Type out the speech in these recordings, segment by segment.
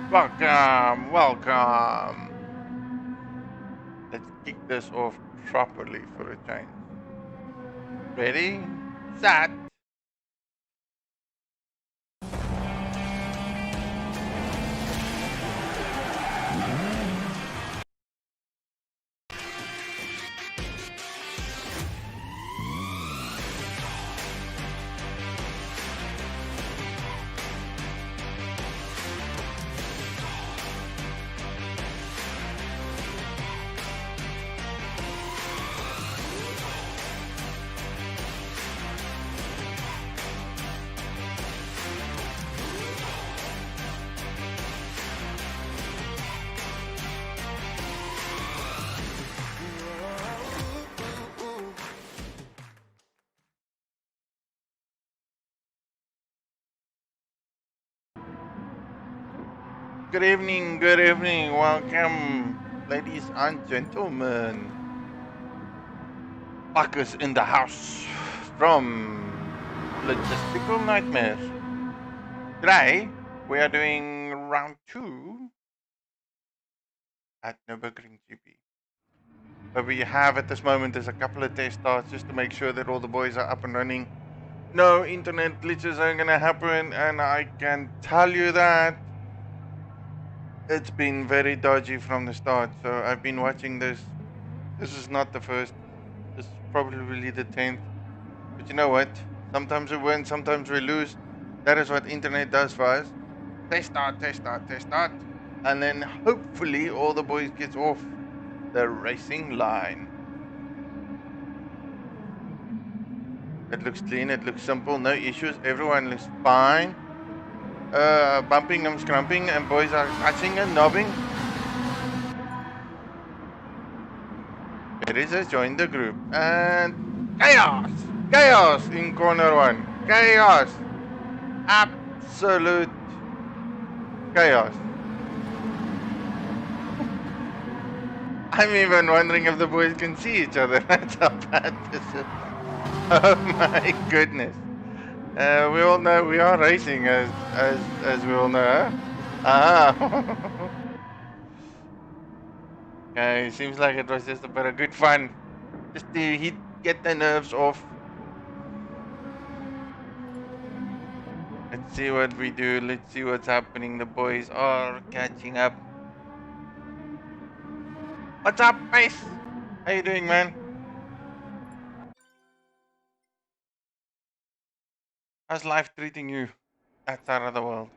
Welcome, welcome. Let's kick this off properly for a change. Ready, set. Good evening, welcome, ladies and gentlemen. Marcus in the house from Logistical Nightmare. Today, we are doing round 2 at Nürburgring GP. What we have at this moment is a couple of test starts just to make sure that all the boys are up and running. No internet glitches are going to happen, and I can tell you that it's been very dodgy from the start. So I've been watching this. This is not the first. This is probably the 10th. But you know what? Sometimes we win, sometimes we lose. That is what internet does for us. Test start, test start, test start. And then hopefully all the boys get off the racing line. It looks clean, it looks simple, no issues. Everyone looks fine. Bumping and scrumping, and boys are catching and knobbing. There is a join the group, and chaos in corner 1, chaos, absolute chaos. I'm even wondering if the boys can see each other. That's how bad this is. Oh my goodness. We all know we are racing, as we all know. Okay, seems like it was just a bit of good fun, just to get the nerves off. Let's see what we do. Let's see what's happening. The boys are catching up. What's up, Mace? How you doing, man? How's life treating you that side of the world?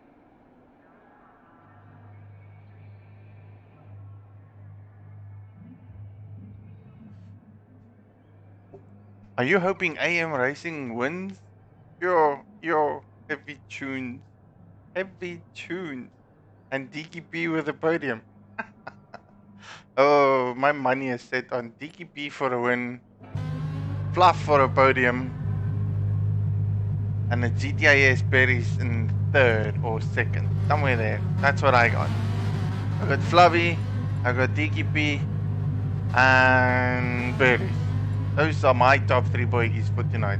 Are you hoping AM Racing wins? Your heavy tunes. Heavy tunes. And DKP with a podium. Oh, my money is set on DKP for a win. Fluff for a podium. And the GTIS Berries in 3rd or 2nd. Somewhere there. That's what I got. I got Fluffy, I got DKP, and Berries. Those are my top 3 bogies for tonight.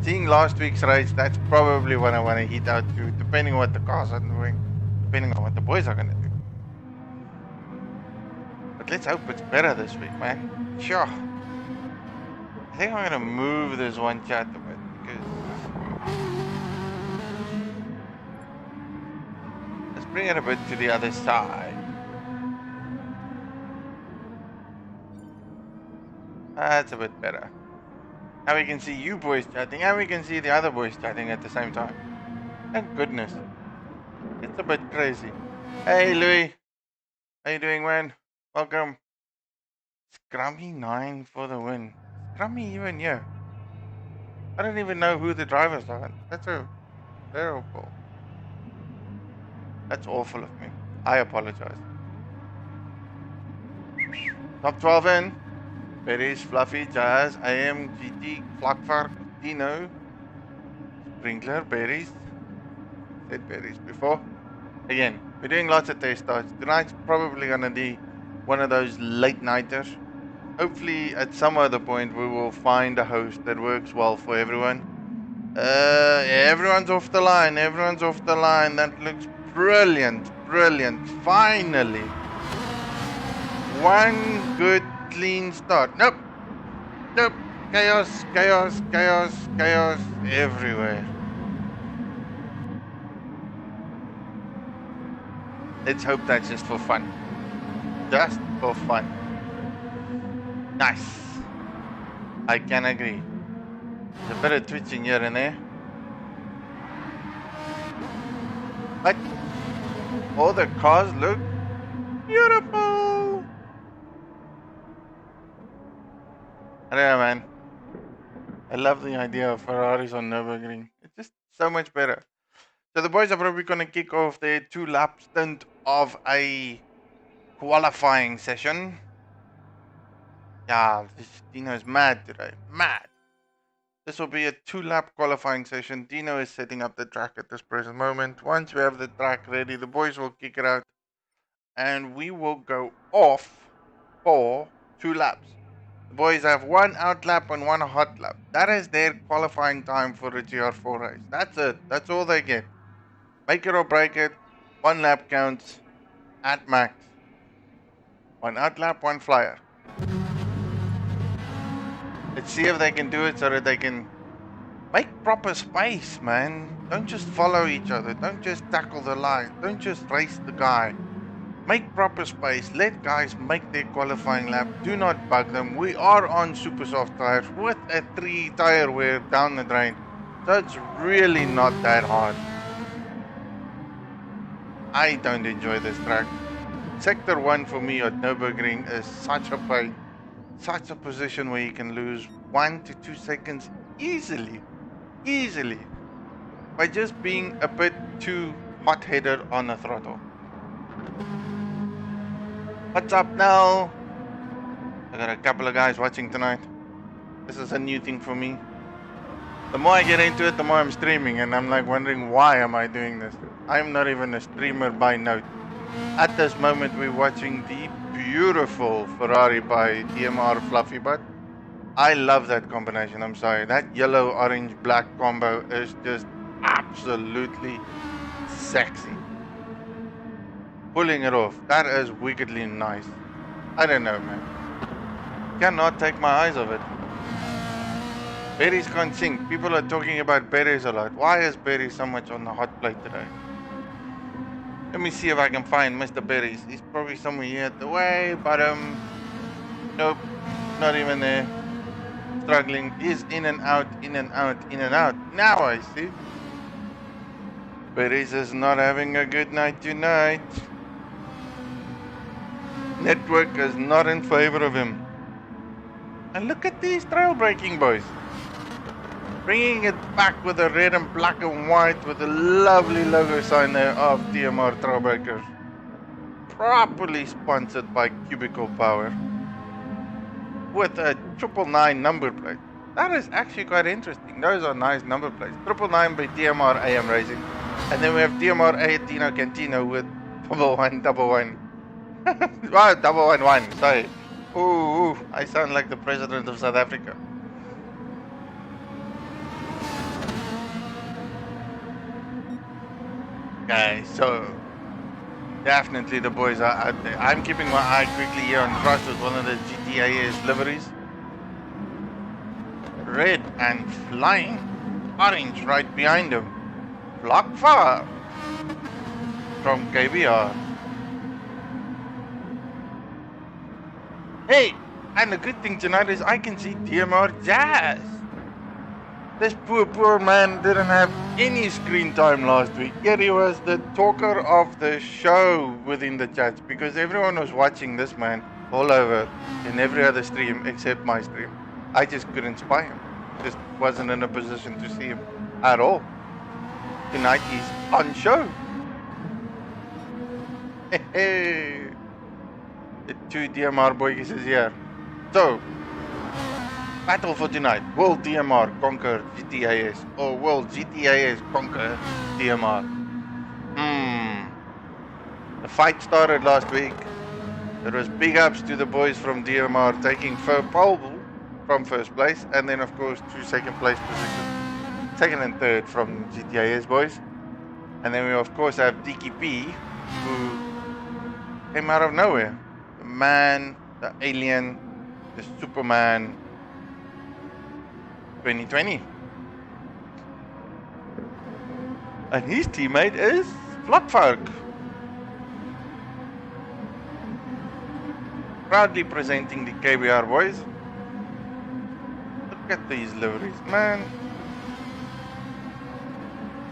Seeing last week's race, that's probably what I want to hit out to, depending on what the cars are doing, depending on what the boys are going to do. But let's hope it's better this week, man. Sure. I think I'm going to move this one chat a bit, because let's bring it a bit to the other side. That's a bit better. Now we can see you boys chatting, and we can see the other boys chatting at the same time. Thank goodness. It's a bit crazy. Hey, Louis. How you doing, man? Welcome. Scrummy 9 for the win. Scrummy even here. I don't even know who the drivers are. That's a terrible. That's awful of me. I apologize. Top 12 in. Berries, Fluffy, Jazz, AM, GT, Flakvark, Dino, Sprinkler, Berries. Said Berries before. Again, we're doing lots of test starts. Tonight's probably going to be one of those late nighters. Hopefully, at some other point, we will find a host that works well for everyone. Everyone's off the line. Everyone's off the line. That looks brilliant. brilliant. Finally. One good clean start. Nope. Nope. Chaos, chaos, chaos, chaos everywhere. Let's hope that's just for fun. Just for fun. Nice. I can agree. There's a bit of twitching here and there. But all the cars look beautiful. I don't know, man. I love the idea of Ferraris on Nürburgring. It's just so much better. So the boys are probably going to kick off their 2-lap stint of a qualifying session. Yeah, Dino's mad today. Mad. This will be a 2-lap qualifying session. Dino is setting up the track at this present moment. Once we have the track ready, the boys will kick it out. And we will go off for 2 laps. The boys have 1 out lap and 1 hot lap. That is their qualifying time for the GR4 race. That's it. That's all they get. Make it or break it. 1 lap counts at max. 1 out lap, 1 flyer. Let's see if they can do it so that they can make proper space, man. Don't just follow each other. Don't just tackle the line. Don't just race the guy. Make proper space. Let guys make their qualifying lap. Do not bug them. We are on super soft tires with a 3 tire wear down the drain. So it's really not that hard. I don't enjoy this track. Sector 1 for me at Nürburgring is such a pain. Such a position where you can lose 1 to 2 seconds easily. Easily. By just being a bit too hot-headed on the throttle. What's up now? I got a couple of guys watching tonight. This is a new thing for me. The more I get into it, the more I'm streaming, and I'm like wondering, why am I doing this? I'm not even a streamer by note. At this moment, we're watching the beautiful Ferrari by DMR Fluffy Butt. I love that combination, I'm sorry. That yellow, orange, black combo is just absolutely sexy. Pulling it off, that is wickedly nice. I don't know, man. Cannot take my eyes off it. Berries can't sing. People are talking about berries a lot. Why is berries so much on the hot plate today? Let me see if I can find Mr. Berries. He's probably somewhere here at the way bottom. Nope, not even there. Struggling. He's in and out, in and out, in and out. Now I see. Berries is not having a good night tonight. Network is not in favor of him. And look at these trail braking boys. Bringing it back with a red and black and white with a lovely logo sign there of DMR Trailbreakers. Properly sponsored by Cubicle Power. With a 999 number plate. That is actually quite interesting. Those are nice number plates. 999 by DMR AM Racing. And then we have DMR A Dino Cantino with 1111. Wow, 111, sorry. Ooh, I sound like the president of South Africa. Okay, so definitely the boys are out there. I'm keeping my eye quickly here on Cross with one of the GTA's liveries. Red and flying. Orange right behind him. Block 5 from KBR. Hey, and the good thing tonight is I can see DMR Jazz. This poor man didn't have any screen time last week. Yet he was the talker of the show within the chats because everyone was watching this man all over in every other stream except my stream. I just couldn't spy him. Just wasn't in a position to see him at all. Tonight he's on show. Hey. The 2 DMR boys is here. So, battle for tonight. Will DMR conquer GTAS or will GTAS conquer DMR? The fight started last week. There was big ups to the boys from DMR taking pole from first place, and then of course 2 second place positions, 2nd and 3rd from GTAS boys. And then we of course have DKP, who came out of nowhere. The man, the alien, the Superman 2020. And his teammate is Vlokvark. Proudly presenting the KBR boys. Look at these liveries, man.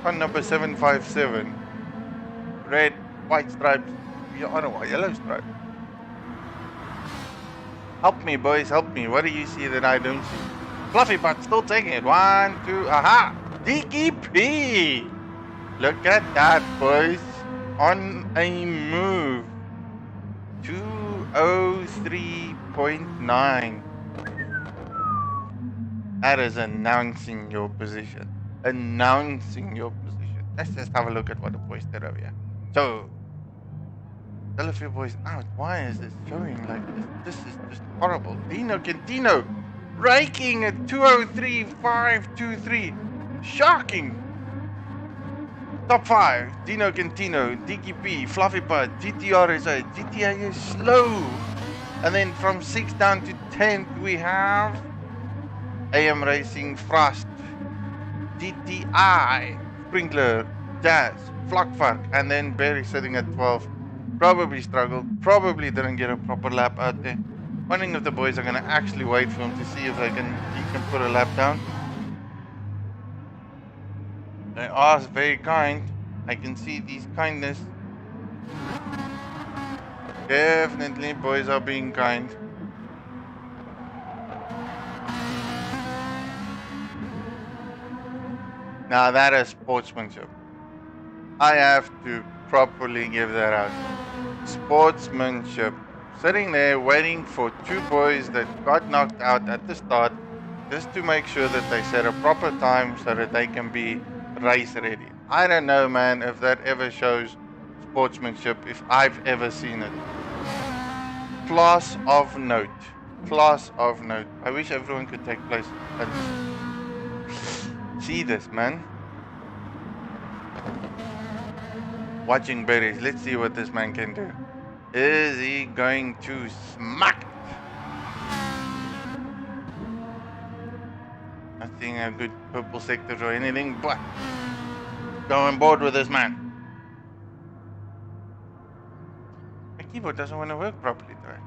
On number 757. Red, white stripes. You're on a yellow stripe. Help me, boys, help me. What do you see that I don't see? Fluffy Butt still taking it. 1, 2, aha! DKP! Look at that, boys. On a move. 203.9. That is announcing your position. Announcing your position. Let's just have a look at what the boys did over here. So, tell a few boys out. Why is this showing like this? This is just horrible. Dino Cantino raking at 203.523. Shocking. Top 5. Dino Cantino, DKP, Fluffy Butt, GTRSA. GTA is slow. And then from 6 down to 10th we have AM Racing, Frost, GTI, Sprinkler, Jazz, Vlokvark, and then Barry sitting at 12. Probably struggled, probably didn't get a proper lap out there. Wondering if the boys are going to actually wait for him to see if he can put a lap down. They are very kind. I can see these kindness. Definitely boys are being kind. Now that is sportsmanship. I have to properly give that out. Sportsmanship. Sitting there waiting for two boys that got knocked out at the start just to make sure that they set a proper time so that they can be race ready. I don't know, man, if that ever shows sportsmanship, if I've ever seen it. Class of note. Class of note. I wish everyone could take place and see this, man. Watching berries. Let's see what this man can do. Is he going to smack it? Not seeing a good purple sector or anything, but go on board with this man. My keyboard doesn't want to work properly today.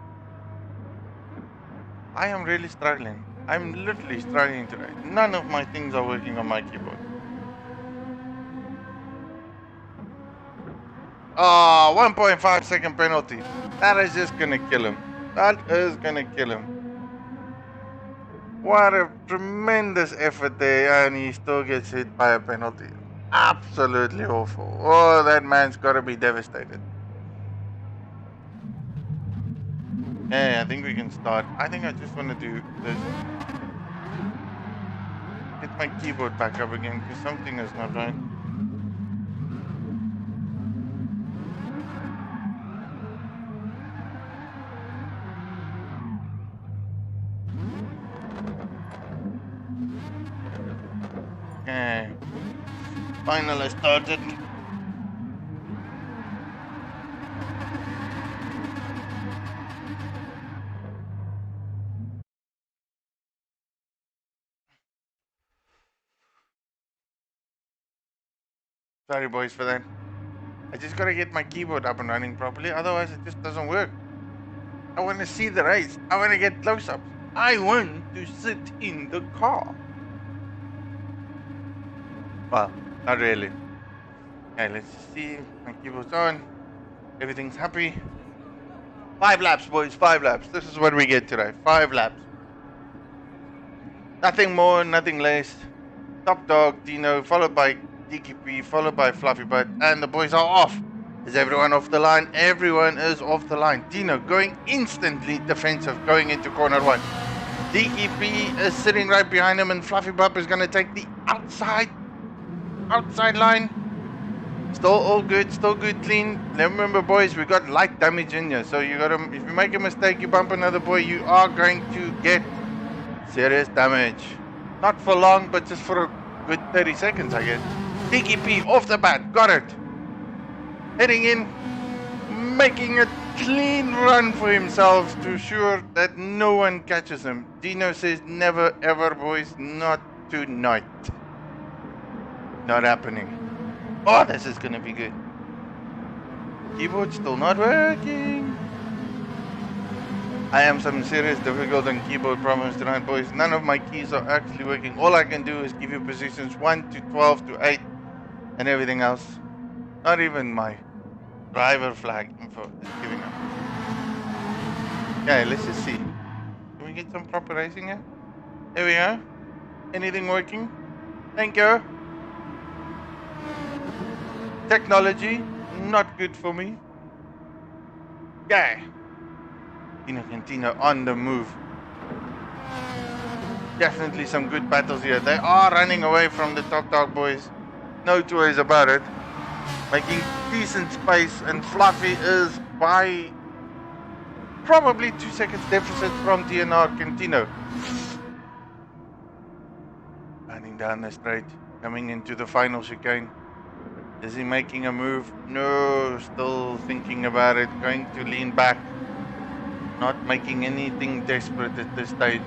I am really struggling. I'm literally struggling today. None of my things are working on my keyboard. Oh, 1.5 second penalty. That is just gonna kill him. That is gonna kill him. What a tremendous effort there, and he still gets hit by a penalty. Absolutely awful. Oh, that man's gotta be devastated. Yeah, I think we can start. I think I just want to do this. Get my keyboard back up again, because something is not right. Okay. Finally started. Sorry boys for that. I just gotta get my keyboard up and running properly, otherwise it just doesn't work. I wanna see the race. I wanna get close-ups. I want to sit in the car. Well, not really. Okay, let's see. My keyboard's on. Everything's happy. 5 laps, boys, 5 laps. This is what we get today. 5 laps. Nothing more, nothing less. Top dog, Dino, followed by DKP, followed by Fluffy Butt, and the boys are off. Is everyone off the line? Everyone is off the line. Dino going instantly defensive, going into corner 1. DKP is sitting right behind him, and Fluffy Butt is going to take the outside line. Still all good, still good, clean. Remember, boys, we got light damage in here, so you gotta. If you make a mistake, you bump another boy, you are going to get serious damage. Not for long, but just for a good 30 seconds, I guess. DKP off the bat, got it. Heading in, making it clean run for himself to ensure that no one catches him. Dino says never ever, boys, not tonight. Not happening. Oh, this is gonna be good. Keyboard still not working. I am some serious difficult on keyboard problems tonight, boys. None of my keys are actually working. All I can do is give you positions 1 to 12 to 8 and everything else. Not even my driver flag info is giving up. Okay, let's just see. Can we get some proper racing here? There we go. Anything working? Thank you. Technology, not good for me. Okay. Tino on the move. Definitely some good battles here. They are running away from the top dog, boys. No two ways about it. Making decent space, and Fluffy is by probably 2 seconds deficit from DNR Cantino. Running down the straight, coming into the final chicane. Is he making a move? No, still thinking about it. Going to lean back. Not making anything desperate at this stage.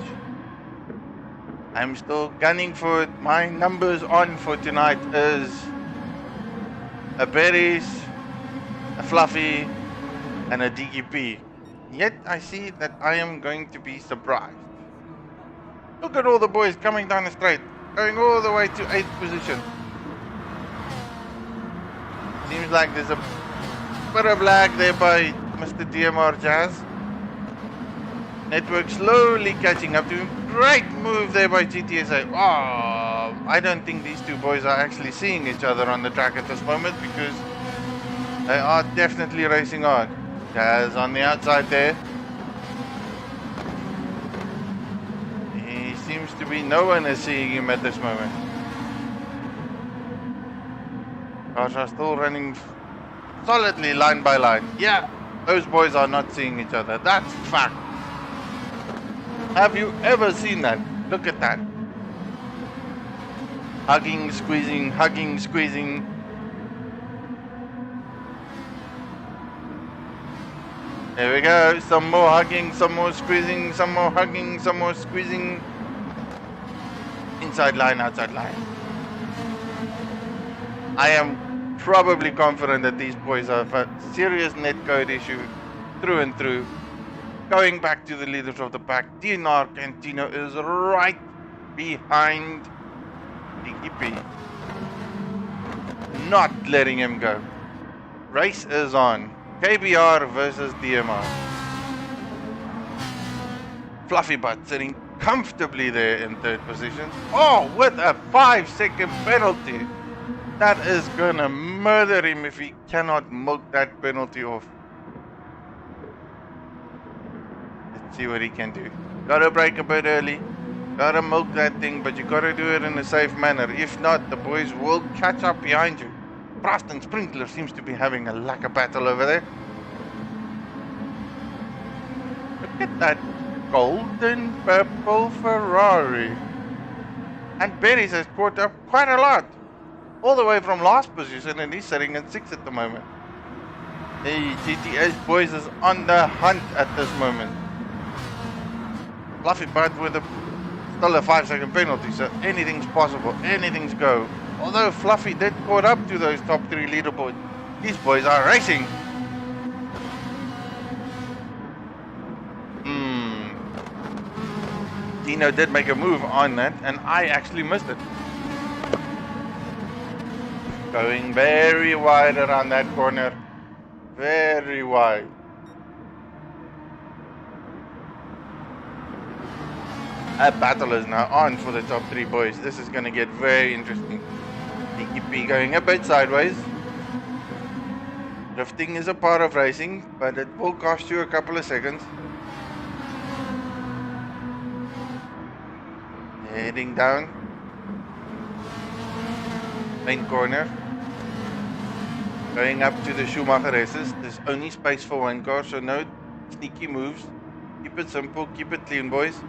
I'm still gunning for it. My numbers on for tonight is a Berries, a Fluffy, and a DGP. Yet I see that I am going to be surprised. Look at all the boys coming down the straight, going all the way to 8th position. Seems like there's a bit of lag there by Mr. DMR Jazz. Network slowly catching up to him. Great move there by GTSA. Oh, I don't think these two boys are actually seeing each other on the track at this moment, because they are definitely racing hard. Jazz on the outside there. He seems to be, no one is seeing him at this moment. Cars are still running solidly line by line. Yeah, those boys are not seeing each other. That's fact. Have you ever seen that? Look at that. Hugging, squeezing, hugging, squeezing. There we go. Some more hugging, some more squeezing, some more hugging, some more squeezing. Inside line, outside line. I am probably confident that these boys have a serious netcode issue through and through. Going back to the leaders of the pack, DNR Cantino is right behind DGP. Not letting him go. Race is on. KBR versus DMR. Fluffy Butt sitting comfortably there in 3rd position. Oh, with a 5-second penalty. That is gonna murder him if he cannot milk that penalty off. See what he can do. Gotta break a bit early. Gotta milk that thing, but you gotta do it in a safe manner. If not, the boys will catch up behind you. Preston Sprinkler seems to be having a lacquer battle over there. Look at that golden purple Ferrari. And Berries has caught up quite a lot. All the way from last position, and he's sitting at 6th at the moment. The GTS boys is on the hunt at this moment. Fluffy Butt with still a 5-second penalty, so anything's possible, anything's go. Although Fluffy did caught up to those top 3 leaderboards, these boys are racing. Dino did make a move on that, and I actually missed it. Going very wide around that corner, very wide. A battle is now on for the top 3 boys. This is going to get very interesting. DGP going a bit sideways. Drifting is a part of racing, but it will cost you a couple of seconds. Heading down. Main corner. Going up to the Schumacher races. There's only space for 1 car, so no sneaky moves. Keep it simple, keep it clean, boys.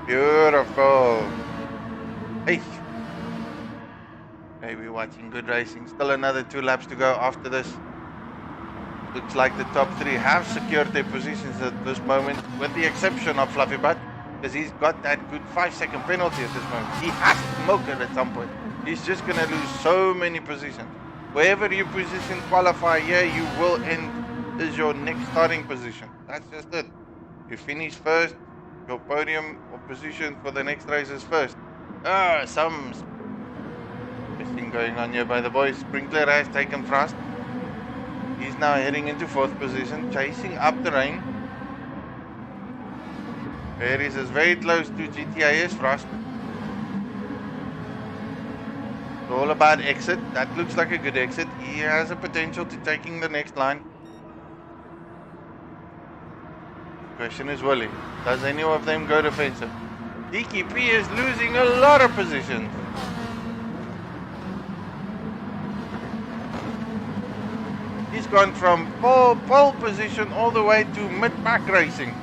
Beautiful. Hey. Okay, we're watching good racing. Still another 2 laps to go after this. Looks like the top three have secured their positions at this moment, with the exception of Fluffy Butt, because he's got that good 5-second penalty at this moment. He has to milk it at some point. He's just going to lose so many positions. Wherever you position qualify here, you will end as your next starting position. That's just it. You finish first, your podium or position for the next race is first. Some thing going on here by the boys. Sprinkler has taken Frost. He's now heading into 4th position, chasing up the rain. Paris is very close to GTIS Frost. It's all about exit. That looks like a good exit. He has a potential to taking the next line. Question is, will he? Does any of them go defensive? DKP is losing a lot of positions. He's gone from pole position all the way to mid-pack racing.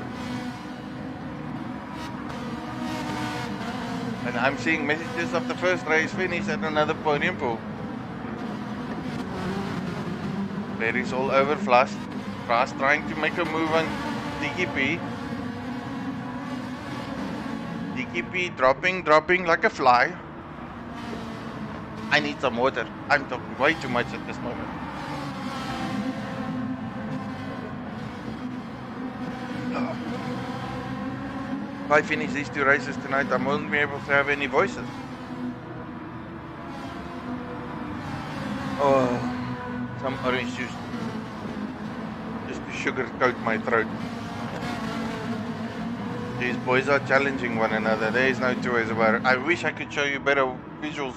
And I'm seeing messages of the first race finish at another podium pool. Larry's all over Frost. Frost trying to make a move on DKP. DKP dropping like a fly. I need some water. I'm talking way too much at this moment. If I finish these 2 races tonight, I won't be able to have any voices. Oh, some orange juice. Just to sugarcoat my throat. These boys are challenging one another. There is no 2 ways about it. I wish I could show you better visuals.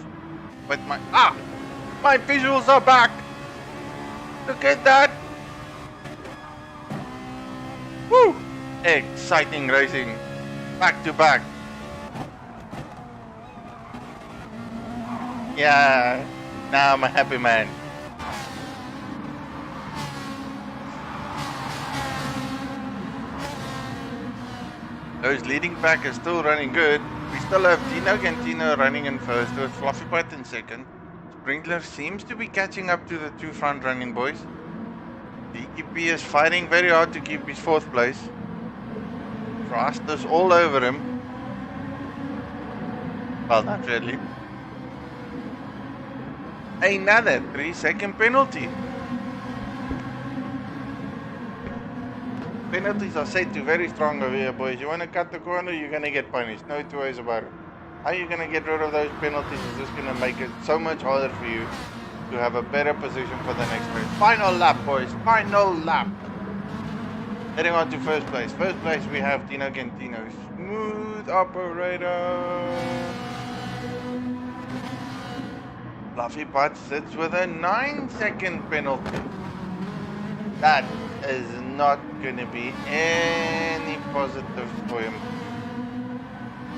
But my visuals are back. Look at that. Woo! Exciting racing. Back to back. Yeah, now I'm a happy man. Those leading pack is still running good. We still have Dino Gantino running in first with Fluffy Butt in second. Sprinkler seems to be catching up to the 2 front running boys. DKP is fighting very hard to keep his 4th place. Frost is all over him. Well, not really. Another 3-second penalty. Penalties are set to very strong over here, boys. You want to cut the corner, you're going to get punished. No 2 ways about it. How you're going to get rid of those penalties is just going to make it so much harder for you to have a better position for the next race. Final lap, boys. Final lap. Heading on to 1st place. 1st place we have Dino Gantino. Smooth operator. Fluffy Butt sits with a 9-second penalty. That is not going to be any positive for him.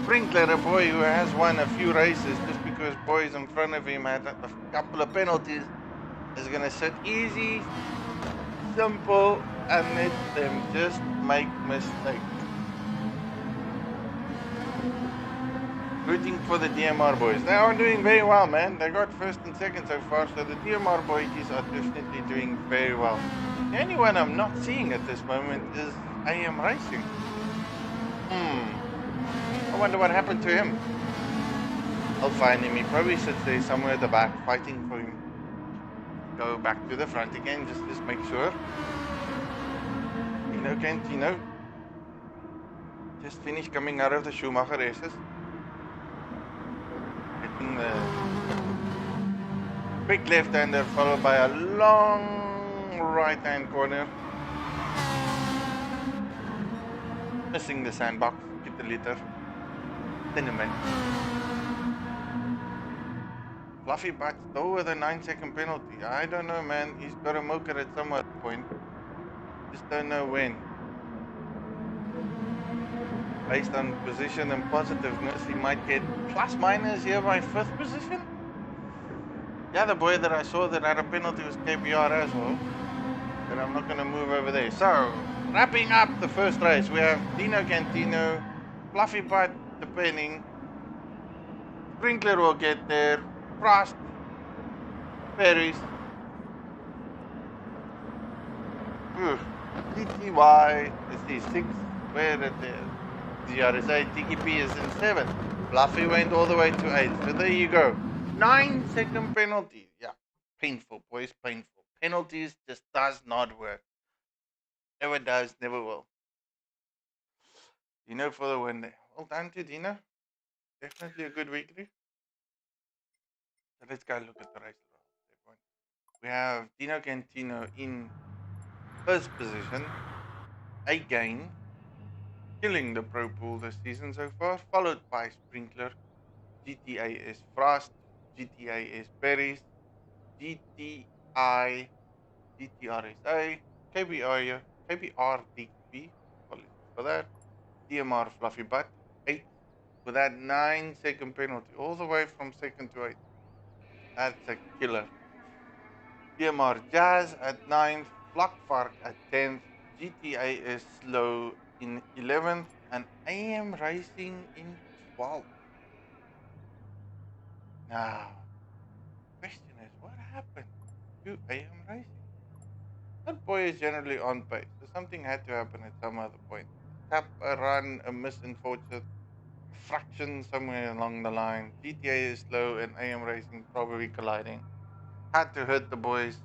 Sprinkler, a boy who has won a few races just because boys in front of him had a couple of penalties, is going to sit easy, simple, and let them just make mistakes. Rooting for the DMR boys. They are doing very well, man. They got 1st and 2nd so far, so the DMR boys are definitely doing very well. The only one I'm not seeing at this moment is AM Racing. I wonder what happened to him. I'll find him. He probably sits there somewhere at the back fighting for him. Go back to the front again, just make sure. Dino Gantino just finished coming out of the Schumacher races. Hitting the big left-hander followed by a long right-hand corner. Missing the sandbox, get the litter. Cinnamon. Fluffy Butt still with a 9-second penalty. I don't know, man. He's got to milk it at some point. Just don't know when. Based on position and positiveness, he might get plus minus here by 5th position. The other boy that I saw that had a penalty was KBR as well. But I'm not going to move over there. So, wrapping up the 1st race, we have Dino Gantino, Fluffy Butt depending. Sprinkler will get there. Frost, Paris, Ooh. TTY, let's see, 6. Where did the GRSA TKP is in 7th. Fluffy went all the way to 8. So there you go. 9-second penalty. Yeah, painful, boys, painful. Penalties just does not work. Never does, never will. Dino for the win there. Well done to Dino. Definitely a good victory. So let's go look at the race. We have Dino Cantino in first position. Again, killing the Pro Pool this season so far, followed by Sprinkler, GTA is Frost, GTA is Berries, GTI, GTRSA, KBR, KBR DKP, apologies for that, DMR Fluffy Butt, 8, with that 9-second penalty, all the way from 2nd to 8th. That's a killer. DMR Jazz at 9th, Flockfark at 10th, GTA is Slow in 11th, and AM Racing in 12th. Now, question is, what happened to AM Racing? That boy is generally on pace, so something had to happen at some other point. A tap, a run, a misinfortunate fraction somewhere along the line. GTA is slow, and AM Racing probably colliding. Had to hurt the boys.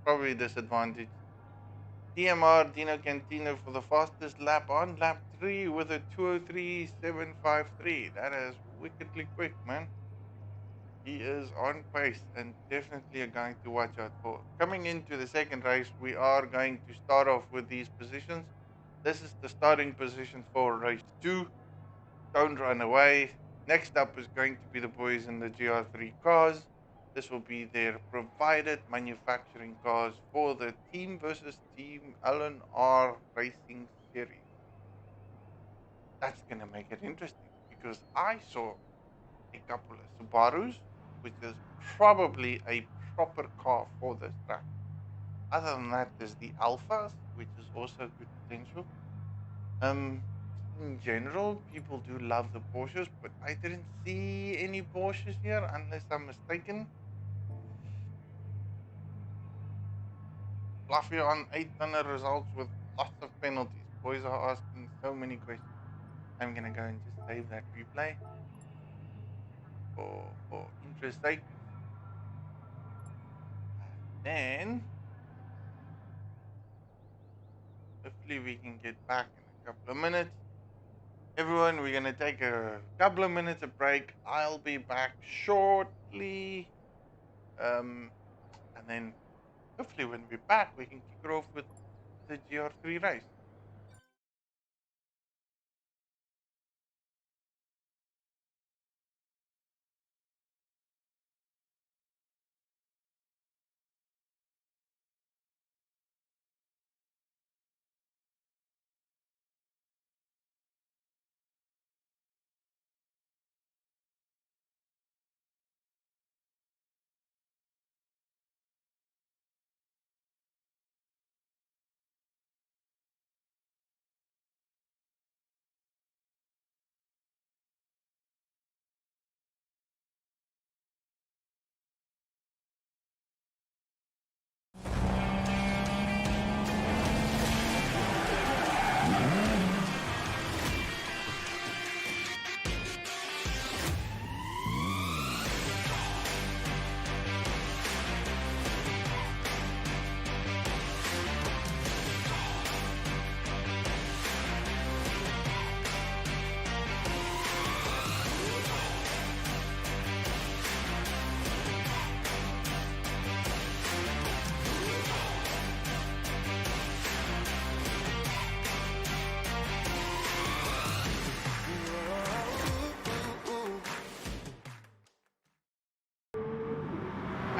Probably disadvantage. DMR Dino Cantino for the fastest lap on lap 3 with a 2:03.753. That is wickedly quick, man. He is on pace and definitely a guy to watch out for. Coming into the second race, we are going to start off with these positions. This is the starting position for race 2. Don't run away. Next up is going to be the boys in the GR3 cars. This will be their provided manufacturing cars for the Team versus Team LNR Racing Series. That's going to make it interesting because I saw a couple of Subarus, which is probably a proper car for this track. Other than that, there's the Alphas, which is also good potential. Um, in general, people do love the Porsches, but I didn't see any Porsches here unless I'm mistaken. Fluffy on 800 results with lots of penalties. Boys are asking so many questions. I'm gonna go and just save that replay for interest sake. Then hopefully we can get back in a couple of minutes. Everyone, we're gonna take a couple of minutes of break. I'll be back shortly. And then hopefully when we're back, we can kick it off with the GR3 race.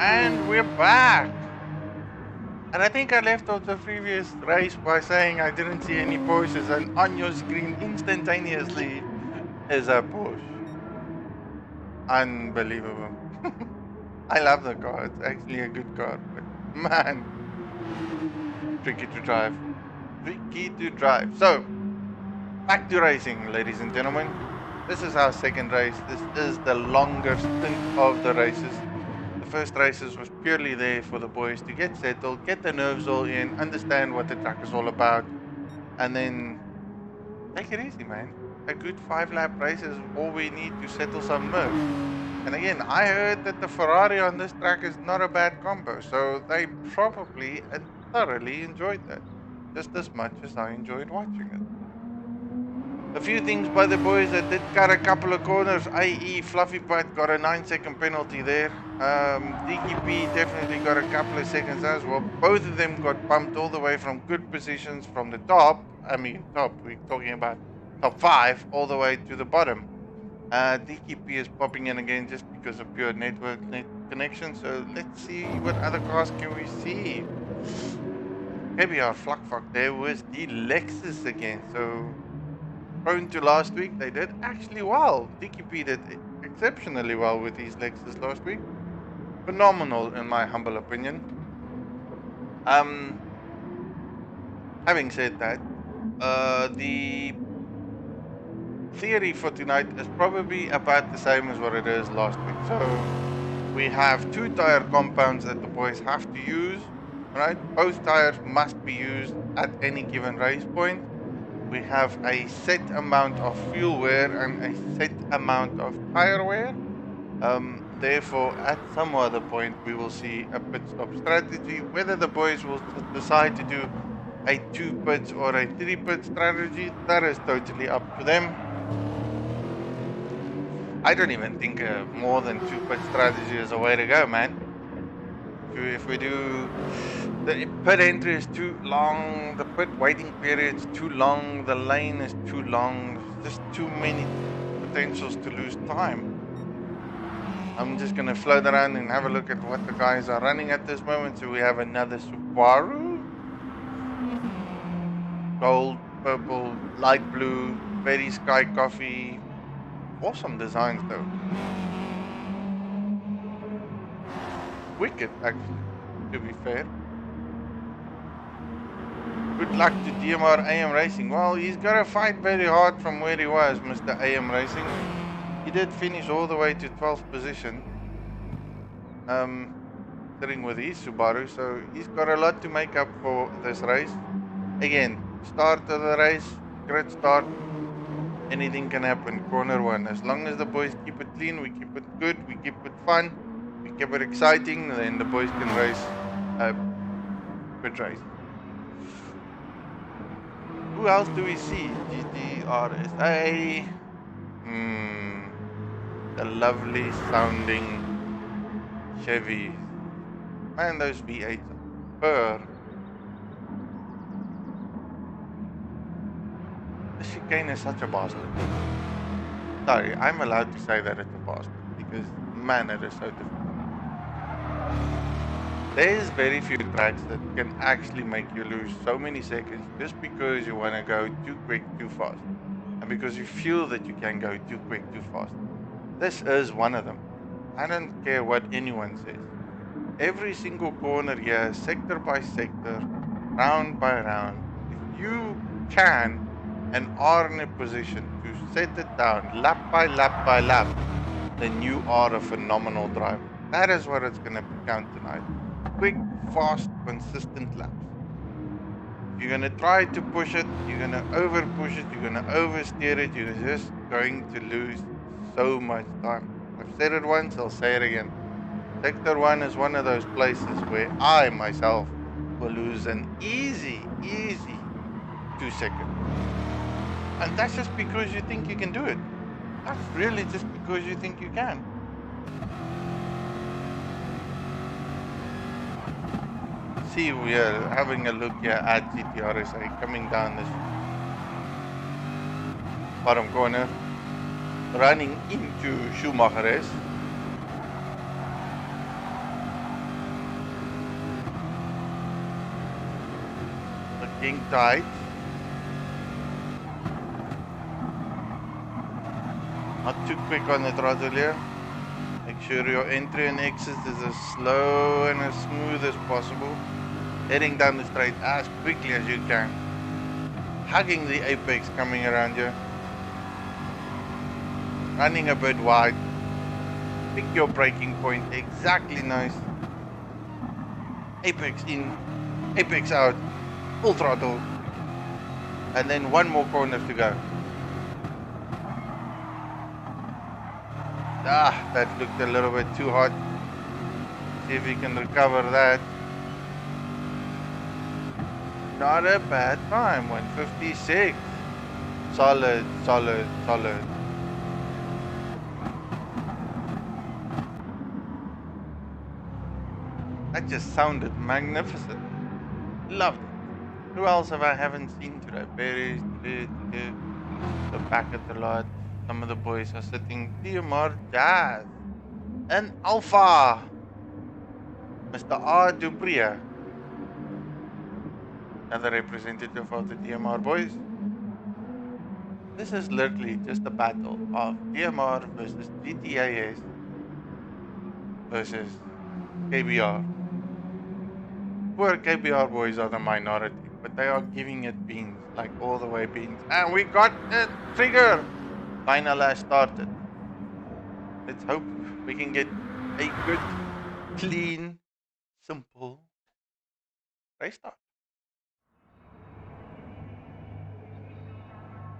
And we're back. And I think I left off the previous race by saying I didn't see any Porsches, and on your screen instantaneously is a Porsche. Unbelievable. I love the car. It's actually a good car, but man, tricky to drive. Tricky to drive. So, back to racing, ladies and gentlemen. This is our second race. This is the longer stint of the races. The first races was purely there for the boys to get settled, get the nerves all in, understand what the track is all about, and then take it easy, man. A good 5-lap race is all we need to settle some nerves. And again, I heard that the Ferrari on this track is not a bad combo, so they probably and thoroughly enjoyed that, just as much as I enjoyed watching it. A few things by the boys that did cut a couple of corners, i.e. Fluffy Butt got a 9-second penalty there. DKP definitely got a couple of seconds as well. Both of them got bumped all the way from good positions from the top. We're talking about top 5 all the way to the bottom. DKP is popping in again just because of pure network connection. So let's see what other cars can we see. KBR Fluckfuck there was the Lexus again. So prone to last week, they did actually well. DKP did exceptionally well with these Lexus last week. Phenomenal in my humble opinion. Having said that, the theory for tonight is probably about the same as what it is last week. So we have 2 tire compounds that the boys have to use, right? Both tires must be used at any given race point. We have a set amount of fuel wear and a set amount of tire wear. Therefore, at some other point, we will see a pit stop strategy. Whether the boys will decide to do a 2 pits or a 3 pit strategy, that is totally up to them. I don't even think more than 2 pit strategy is a way to go, man. If we do, the pit entry is too long, the pit waiting period is too long, the lane is too long, there's just too many potentials to lose time. I'm just going to float around and have a look at what the guys are running at this moment. So we have another Subaru. Gold, purple, light blue, very sky coffee. Awesome designs though. Wicked, actually, to be fair. Good luck to DMR AM Racing. Well, he's got to fight very hard from where he was, Mr. AM Racing. He did finish all the way to 12th position, sitting with his Subaru, so he's got a lot to make up for this race. Again, start of the race, grid start, anything can happen, corner 1. As long as the boys keep it clean, we keep it good, we keep it fun, we keep it exciting, then the boys can race a good race. Who else do we see? GTRSA. The lovely sounding Chevy. Man, those V8s purr. The chicane is such a bastard. Sorry, I'm allowed to say that it's a bastard because, man, it is so difficult. There's very few tracks that can actually make you lose so many seconds just because you want to go too quick, too fast. And because you feel that you can go too quick, too fast. This is one of them. I don't care what anyone says. Every single corner here, sector by sector, round by round, if you can and are in a position to set it down lap by lap by lap, then you are a phenomenal driver. That is what it's going to count tonight. Quick, fast, consistent laps. If you're going to try to push it, you're going to over push it, you're going to oversteer it, you're just going to lose so much time. I've said it once, I'll say it again. Sector 1 is one of those places where I myself will lose an easy 2 seconds. And that's just because you think you can do it. That's really just because you think you can. See, we are having a look here at GTRSA coming down this bottom corner, running into Schumacher's. Looking tight. Not too quick on the throttle here. Make sure your entry and exit is as slow and as smooth as possible. Heading down the straight as quickly as you can. Hugging the apex coming around you. Running a bit wide. Pick your braking point. Exactly nice. Apex in, apex out, full throttle. And then one more corner to go. Ah, that looked a little bit too hot. See if we can recover that. Not a bad time, 156. Solid, solid, solid. That just sounded magnificent. Loved it. Who else have I haven't seen today? Berries, the back at the lot. Some of the boys are sitting. DMR Jazz. And Alpha. Mr. R. Dubria. Another representative of the DMR boys. This is literally just a battle of DMR versus GTAS versus KBR. Poor KBR boys are the minority, but they are giving it beans, like all the way beans. And we got the trigger! Finally started. Let's hope we can get a good, clean, simple race start.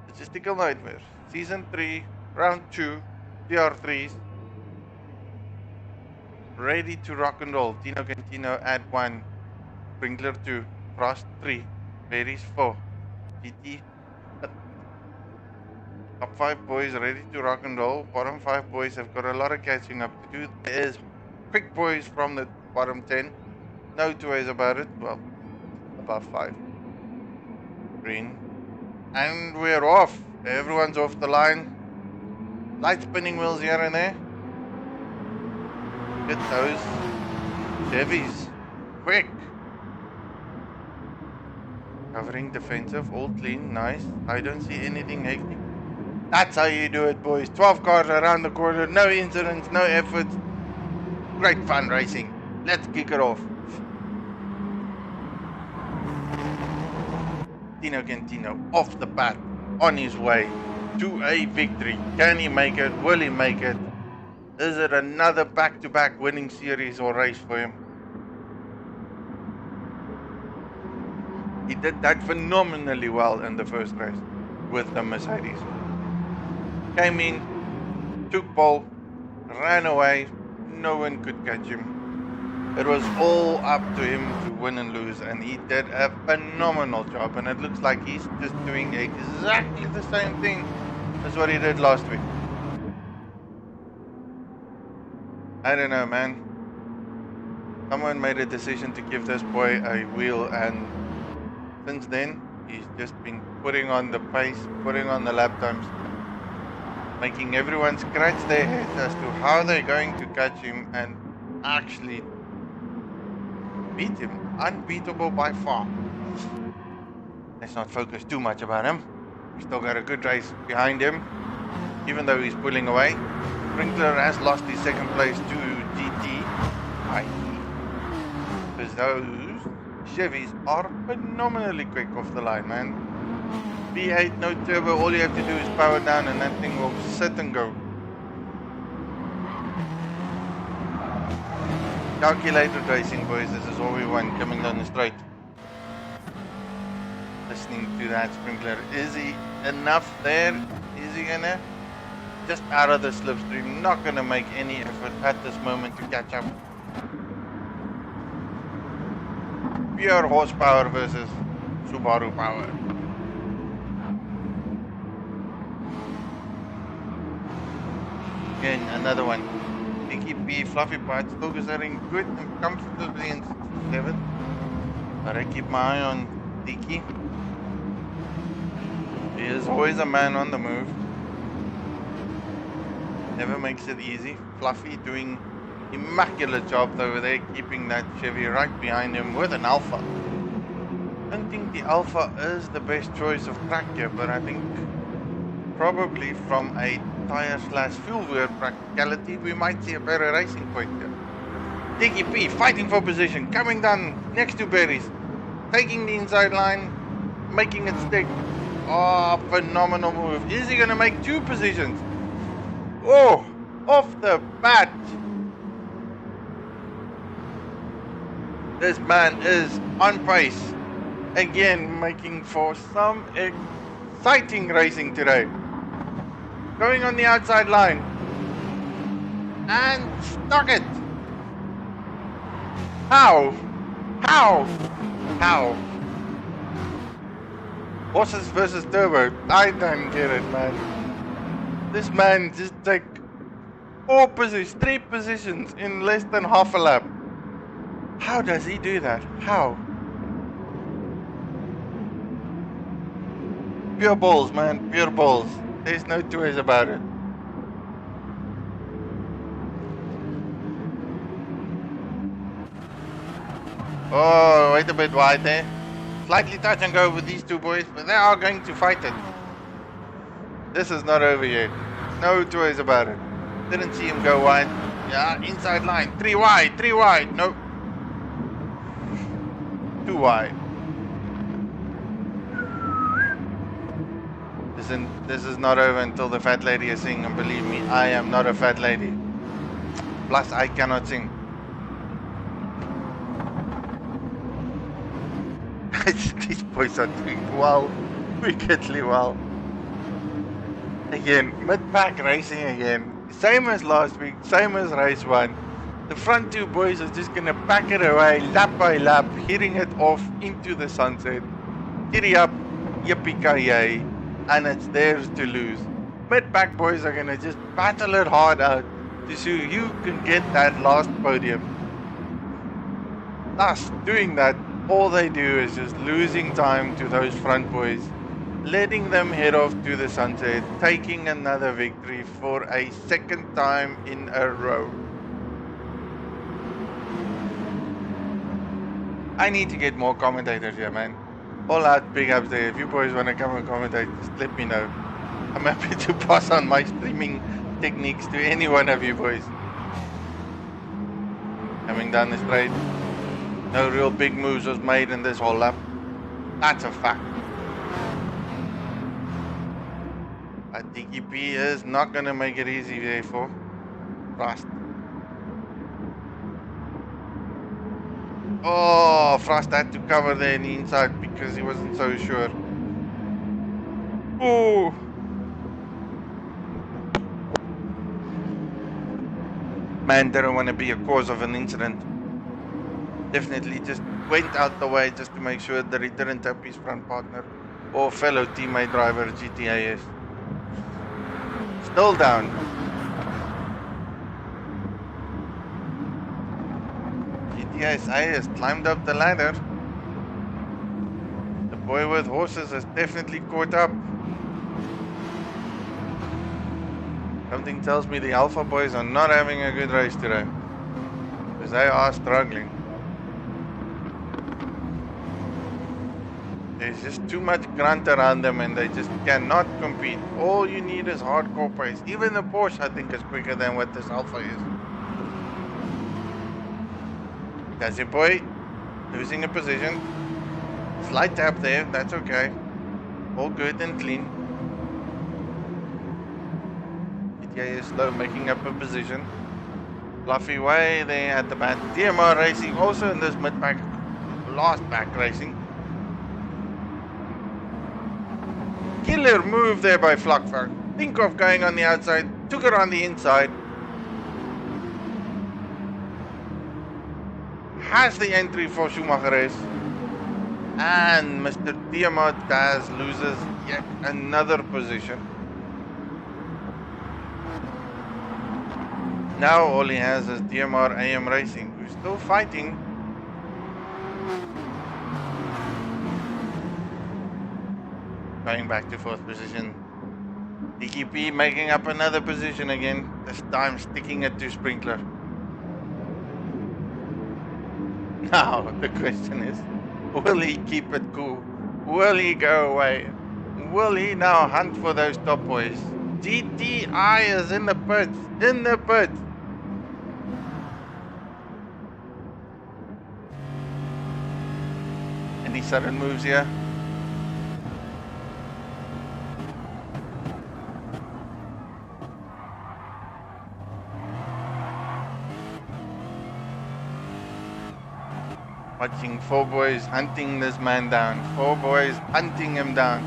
Logistical Nightmare, Season 3, Round 2, TR3s. Ready to rock and roll. Tino Cantino at 1. Sprinkler 2, Frost 3, Berries 4, GT. Top 5 boys ready to rock and roll. Bottom 5 boys have got a lot of catching up to do. There's quick boys from the bottom 10. No two ways about it. Well, above 5. Green. And we're off. Everyone's off the line. Light spinning wheels here and there. Get those Chevys. Quick. Covering defensive, all clean, nice. I don't see anything hectic. That's how you do it, boys. 12 cars around the corner, no incidents, no efforts. Great fun racing. Let's kick it off. Tino Cantino off the bat, on his way to a victory. Can he make it? Will he make it? Is it another back-to-back winning series or race for him? He did that phenomenally well in the first race with the Mercedes. Came in, took pole, ran away, no one could catch him. It was all up to him to win and lose, and he did a phenomenal job, and it looks like he's just doing exactly the same thing as what he did last week. I don't know, man. Someone made a decision to give this boy a wheel, and since then, he's just been putting on the pace, putting on the lap times, making everyone scratch their heads as to how they're going to catch him and actually beat him. Unbeatable by far. Let's not focus too much about him. We still got a good race behind him, even though he's pulling away. Sprinkler has lost his second place to GT. Because those Chevys are phenomenally quick off the line, man. V8, no turbo, all you have to do is power down and that thing will sit and go. Calculated racing, boys, this is all we want coming down the straight. Listening to that Sprinkler, is he enough there? Is he gonna? Just out of the slipstream, not gonna make any effort at this moment to catch up. Pure horsepower versus Subaru power. Again, another one. Mickey P, Fluffy Part, still getting good and comfortably in 7. But I keep my eye on Tiki. He is always a man on the move. Never makes it easy. Fluffy doing immaculate job over there, keeping that Chevy right behind him with an Alpha. I don't think the Alpha is the best choice of track here, but I think probably from a tire/fuel wear practicality, we might see a better racing point here. Diggy P fighting for position, coming down next to Berries, taking the inside line, making it stick. Oh, phenomenal move. Is he going to make 2 positions? Oh, Off the bat. This man is on pace. Again, making for some exciting racing today. Going on the outside line. And stuck it. How? How? How? Horses versus turbo. I don't get it, man. This man just take 3 positions in less than half a lap. How does he do that? How? Pure balls, man. Pure balls. There's no two ways about it. Oh, wait a bit wide there. Slightly touch and go with these two boys, but they are going to fight it. This is not over yet. No two ways about it. Didn't see him go wide. Yeah, inside line. 3 wide, 3 wide. Nope. 2 wide. This is not over until the fat lady is singing, and believe me, I am not a fat lady. Plus, I cannot sing. These boys are doing well, wickedly well. Again, mid-pack racing again. Same as last week, same as race 1. The front 2 boys are just going to pack it away, lap by lap, hitting it off into the sunset. Giddy up, yippee-ki-yay, and it's theirs to lose. Mid-pack boys are going to just battle it hard out to see who can get that last podium. Thus, doing that, all they do is just losing time to those front boys, letting them head off to the sunset, taking another victory for a 2nd time in a row. I need to get more commentators here, man. All out big ups there. If you boys want to come and commentate, just let me know. I'm happy to pass on my streaming techniques to any one of you boys. Coming down the straight. No real big moves was made in this whole lap. That's a fact. But DKP is not going to make it easy there for Frost. Oh, Frost had to cover there in the inside because he wasn't so sure. Oh. Man didn't want to be a cause of an incident. Definitely just went out the way just to make sure that he didn't tap his front partner or fellow teammate driver GTAS. Still down. GTAS has climbed up the ladder. The boy with horses has definitely caught up. Something tells me the Alpha boys are not having a good race today, because they are struggling. There's just too much grunt around them and they just cannot compete. All you need is hardcore pace. Even the Porsche, I think, is quicker than what this Alpha is. That's it, boy. Losing a position. Slight tap there, that's okay. All good and clean. GTA is slow, making up a position. Fluffy way there at the back. DMR Racing also in this mid-pack, last pack racing. Killer move there by Flakvak. Think of going on the outside, took it on the inside. Has the entry for Schumacher. And Mr. Tiamat Daz loses yet another position. Now all he has is DMR AM Racing, who's still fighting. Going back to 4th position. DKP making up another position again, this time sticking it to Sprinkler. Now the question is, will he keep it cool? Will he go away? Will he now hunt for those top boys? GTI is in the pits, in the pits. Any sudden moves here? Watching 4 boys hunting this man down. 4 boys hunting him down.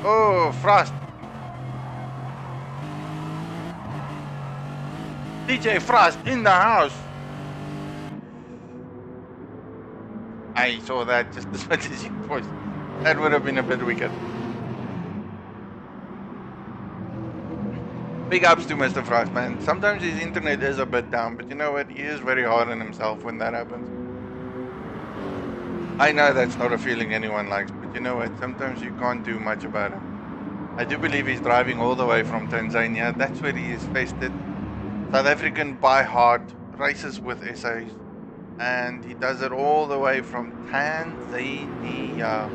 Oh, Frost. DJ Frost in the house. I saw that just as much as you boys. That would have been a bit wicked. Big ups to Mr. Frost, man. Sometimes his internet is a bit down, but you know what? He is very hard on himself when that happens. I know that's not a feeling anyone likes, but you know what? Sometimes you can't do much about it. I do believe he's driving all the way from Tanzania. That's where he is faced it. South African by heart, races with essays, and he does it all the way from Tanzania.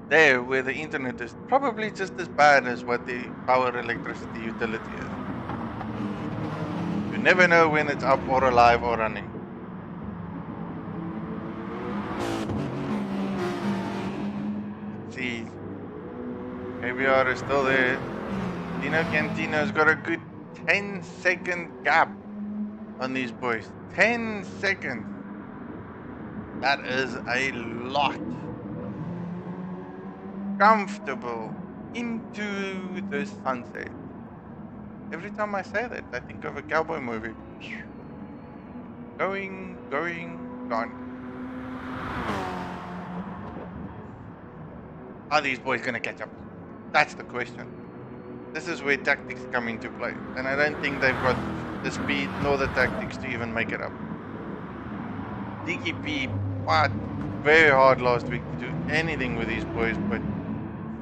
There, where the internet is probably just as bad as what the power electricity utility is. You never know when it's up or alive or running. See, KBR is still there. Dino Cantino's got a good 10-second gap on these boys. 10 seconds. That is a lot. Comfortable into the sunset. Every time I say that, I think of a cowboy movie. Going, gone. Are these boys gonna catch up? That's the question. This is where tactics come into play, and I don't think they've got the speed nor the tactics to even make it up. DKP fought very hard last week to do anything with these boys, but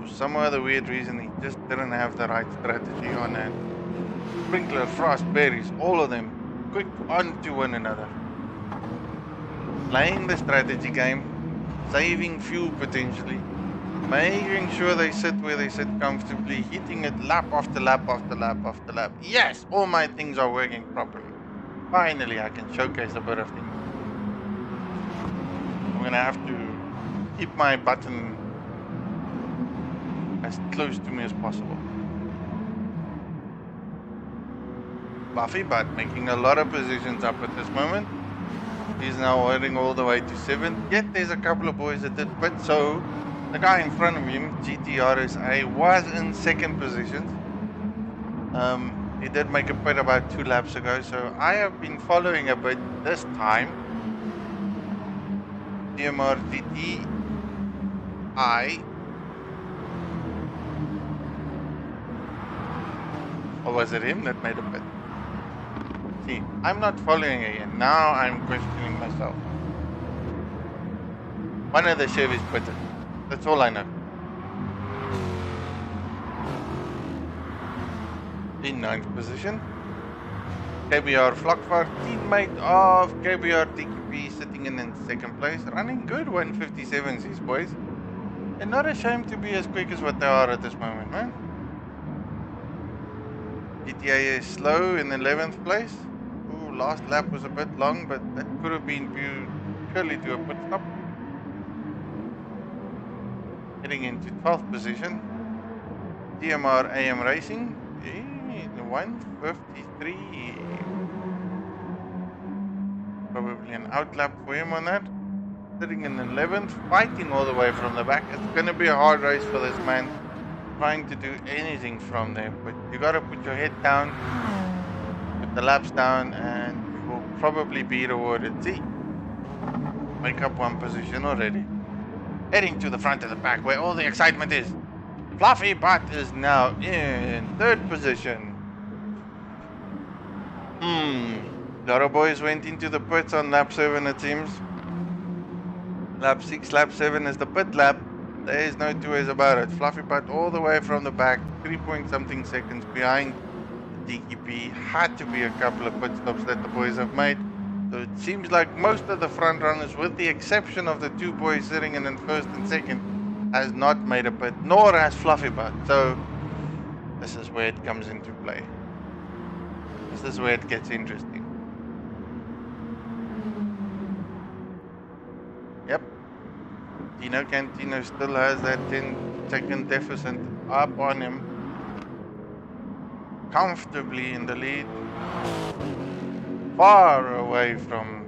for some other weird reason he just didn't have the right strategy on that. Sprinkler, Frost, Berries, all of them quick onto one another. Playing the strategy game, saving fuel potentially, making sure they sit where they sit comfortably, hitting it lap after lap after lap after lap. Yes, all my things are working properly. Finally, I can showcase a bit of things. I'm gonna have to keep my button as close to me as possible. Buffy Butt making a lot of positions up at this moment. He's now heading all the way to 7th. Yet there's a couple of boys that did pit, so the guy in front of him, GTRSA, was in 2nd position. He did make a pit about 2 laps ago, so I have been following a bit this time. DMRTTI. Or was it him that made a pit? See, I'm not following again. Now I'm questioning myself. One of the Chevys pitted. That's all I know. In 9th position, KBR Flockfart, teammate of KBR DKP, sitting in 2nd place, running good 157s, these boys. And not ashamed to be as quick as what they are at this moment, man. GTA is slow in 11th place. Ooh, last lap was a bit long, but that could have been due purely to a pit stop. Heading into 12th position, DMR AM Racing, 153. Probably an outlap for him on that. Sitting in 11th, fighting all the way from the back. It's going to be a hard race for this man, trying to do anything from there. But you got to put your head down, put the laps down, and you will probably be rewarded. See, make up 1 position already. Heading to the front of the pack where all the excitement is. Fluffy Butt is now in 3rd position. The other boys went into the pits on lap 7, it seems. Lap 6, lap 7 is the pit lap. There is no 2 ways about it. Fluffy Butt all the way from the back, 3-point-something seconds behind the DKP. Had to be a couple of pit stops that the boys have made. So it seems like most of the front runners, with the exception of the 2 boys sitting in 1st and 2nd, has not made a pit, nor has Fluffy Butt. So this is where it comes into play. This is where it gets interesting. Yep. Dino Cantino still has that 10-second deficit up on him. comfortably in the lead. Far away from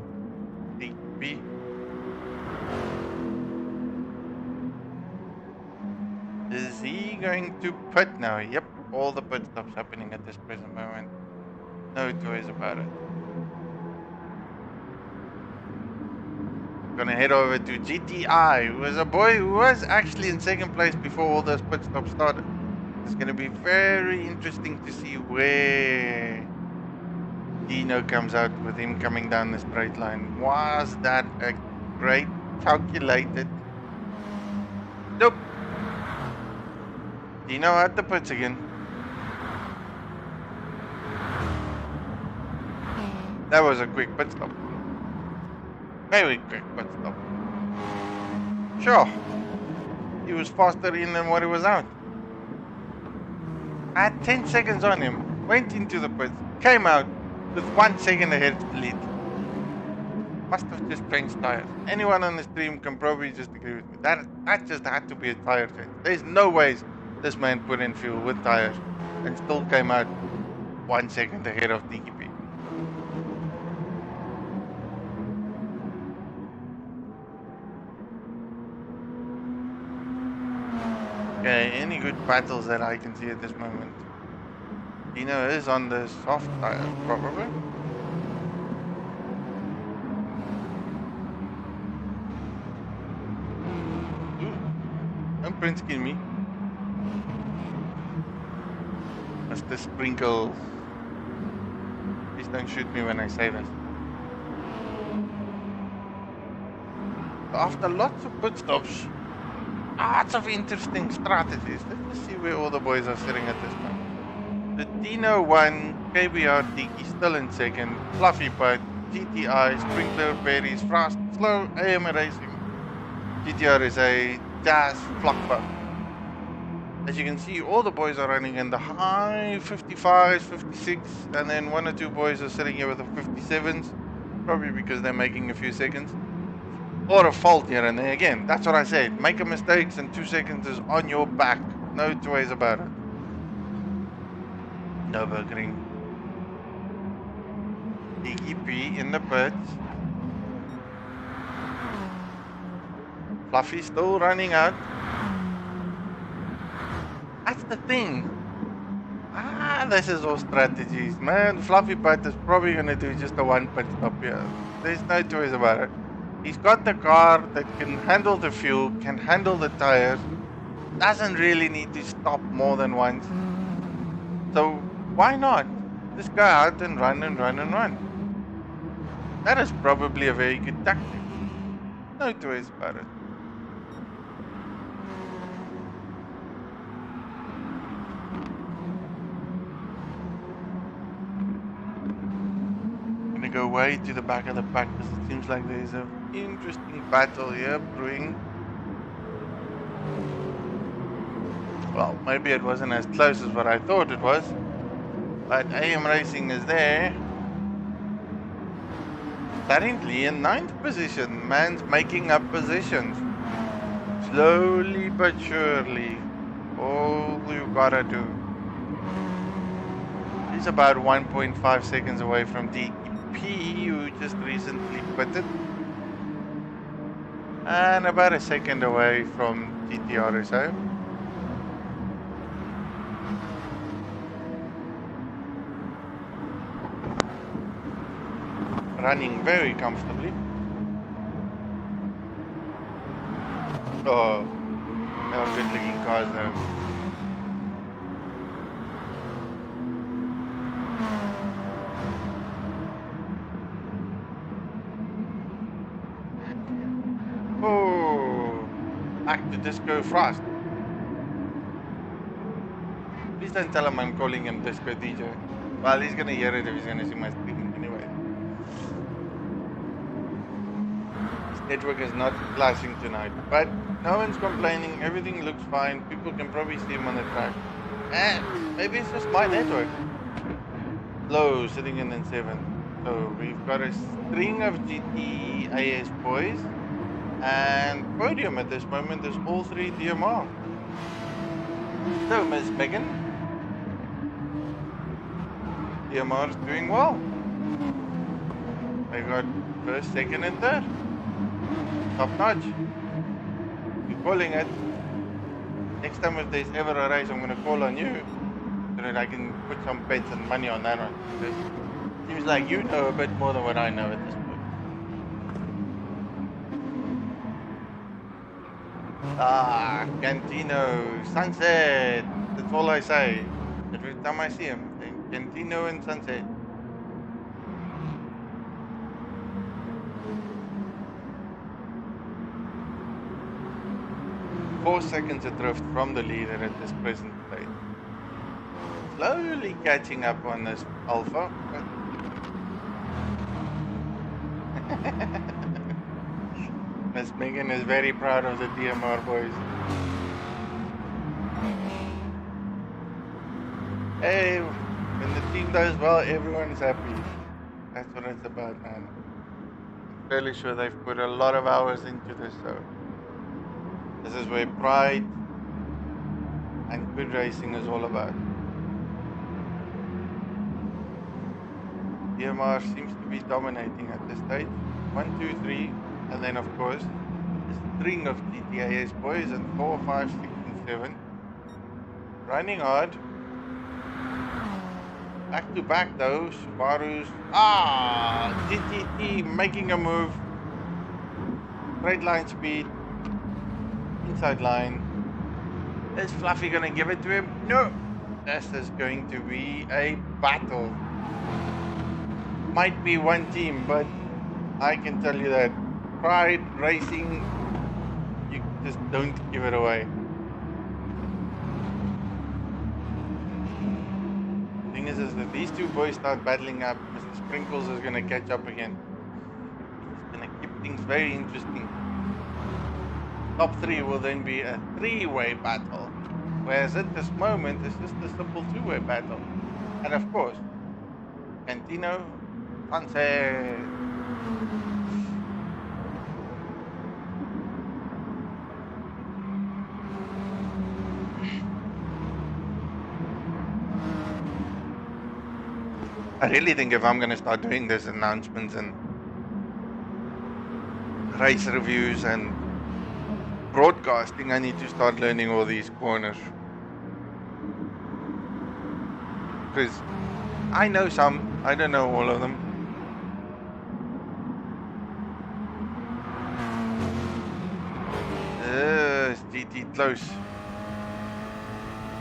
DP. Is he going to pit now? Yep, all the pit stops happening at this present moment. No two ways about it. Gonna head over to GTI, who was a boy who was actually in second place before all those pit stops started. It's gonna be very interesting to see where Dino comes out with him coming down the straight line. Was that a great calculated? Nope. Dino at the pits again. That was a quick pit stop. Very quick pit stop. Sure. He was faster in than what he was out. I had 10 seconds on him. Went into the pits. Came out with 1 second ahead of the lead. Must have just changed tires. Anyone on the stream can probably just agree with me. That just had to be a tire change. There's no ways this man put in fuel with tires and still came out 1 second ahead of DKP. Okay, any good battles that I can see at this moment? Dino is on the soft tire, probably. Ooh, don't print skin me. Mr. Sprinkles. Please don't shoot me when I say this. After lots of pit stops, lots of interesting strategies. Let's just see where all the boys are sitting at this point. The Dino 1, KBR Tiki still in second, Fluffy Putt, GTI, Sprinkler, Berries, Frost, Slow, AM Racing. GTR is a Jazz Flockbuck. As you can see, all the boys are running in the high 55s, 56, and then 1 or 2 boys are sitting here with the 57s, probably because they're making a few seconds. Or a fault here and there. Again, that's what I said. Make a mistake and 2 seconds is on your back. No two ways about it. No burgering. DKP in the pits. Fluffy still running out. That's the thing. This is all strategies, man. Fluffy Putt is probably going to do just a 1 pit stop here. There's no two ways about it. He's got the car that can handle the fuel, can handle the tires, doesn't really need to stop more than once. So why not? Just go out and run and run and run. That is probably a very good tactic. No two ways about it. Go way to the back of the pack because it seems like there's an interesting battle here brewing. Well, maybe it wasn't as close as what I thought it was, but AM Racing is there. Currently in 9th position. Man's making up positions. Slowly but surely. All you gotta do. He's about 1.5 seconds away from DKP, who just recently quitted, and about a second away from GTR or so. Running very comfortably. Oh, they are good looking cars though. Back to Disco Frost. Please don't tell him I'm calling him Disco DJ. Well, he's gonna hear it if he's gonna see my stream anyway. His network is not flashing tonight, but no one's complaining. Everything looks fine. People can probably see him on the track. And maybe it's just my network. Low sitting in 7th. So we've got a string of GTAS boys. And podium at this moment is all 3 DMR. So, Miss Megan. DMR is doing well. They got first, second, and third. Top notch. You're calling it. Next time if there's ever a race, I'm going to call on you so that I can put some bets and money on that one. Because it seems like you know a bit more than what I know at this point. Cantino, Sunset. That's all I say. Every time I see him, Cantino and Sunset. Four seconds adrift from the leader at this present stage. Slowly catching up on this Alpha. Miss Megan is very proud of the DMR boys. Hey, when the team does well, everyone's happy. That's what it's about, man. I'm fairly sure they've put a lot of hours into this, so this is where pride and good racing is all about. DMR seems to be dominating at this stage. 1, 2, 3, and then of course a string of GTAS boys and 4, 5, 6, and 7. Running hard. Back to back though, Subaru's. TvT making a move. Straight line speed. Inside line. Is Fluffy gonna give it to him? No! This is going to be a battle. Might be one team, but I can tell you that Pride Racing, you just don't give it away. The thing is that these two boys start battling up, Mr. Sprinkles is gonna catch up again. He's gonna keep things very interesting. Top 3 will then be a 3-way battle, whereas at this moment it's just a simple 2-way battle. And of course, Cantino, Sunset. I really think if I'm going to start doing these announcements and race reviews and broadcasting, I need to start learning all these corners. Because I know some, I don't know all of them. It's GT close.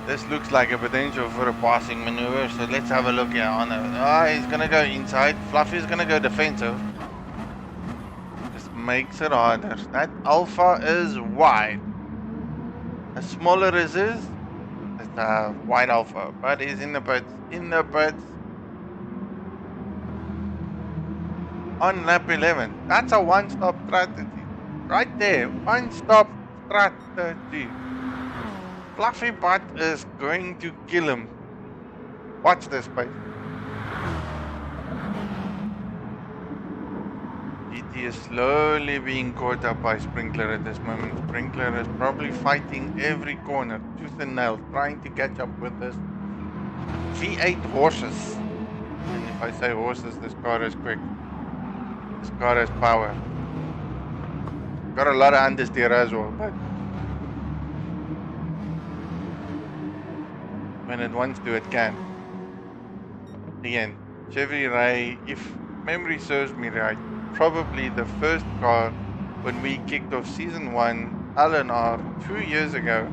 This looks like a potential for a passing maneuver, so let's have a look here on it. He's gonna go inside. Fluffy's gonna go defensive. This makes it harder. That Alpha is wide. As smaller as it is, it's a wide Alpha, but he's in the pits. In the pits. On lap 11. That's a one-stop strategy. Right there. One-stop strategy. Fluffy Butt is going to kill him. Watch this space. GT is slowly being caught up by Sprinkler at this moment. Sprinkler is probably fighting every corner, tooth and nail, trying to catch up with this V8 horses. And if I say horses, this car is quick. This car has power. Got a lot of understeer as well, but when it wants to, it can. Again, Chevy Ray, if memory serves me right, probably the first car when we kicked off season 1 LNR 2 years ago.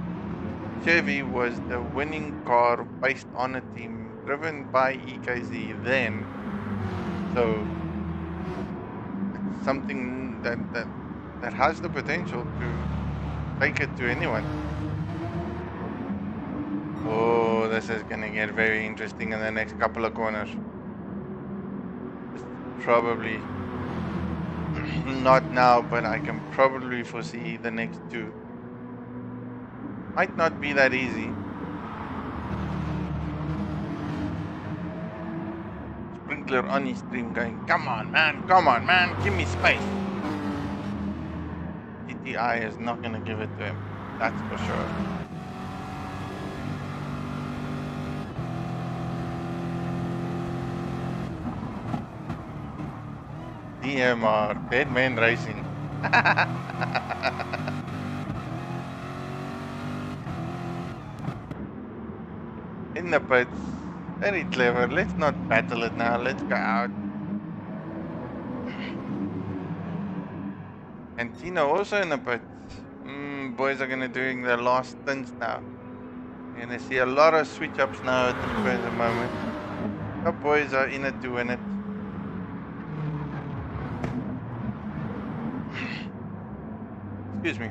Chevy was the winning car based on a team driven by EKZ then. So it's something that has the potential to take it to anyone. Oh, this is gonna get very interesting in the next couple of corners. Probably not now, but I can probably foresee the next 2. Might not be that easy. Sprinkler on his stream going, come on man, give me space. GTI is not gonna give it to him, that's for sure. DMR, Dead Man Racing. In the pits. Very clever. Let's not battle it now. Let's go out. And Tino also in the pits. Boys are gonna doing their last stints now. You're gonna see a lot of switch ups now at this present moment. The boys are in it to win it. Excuse me.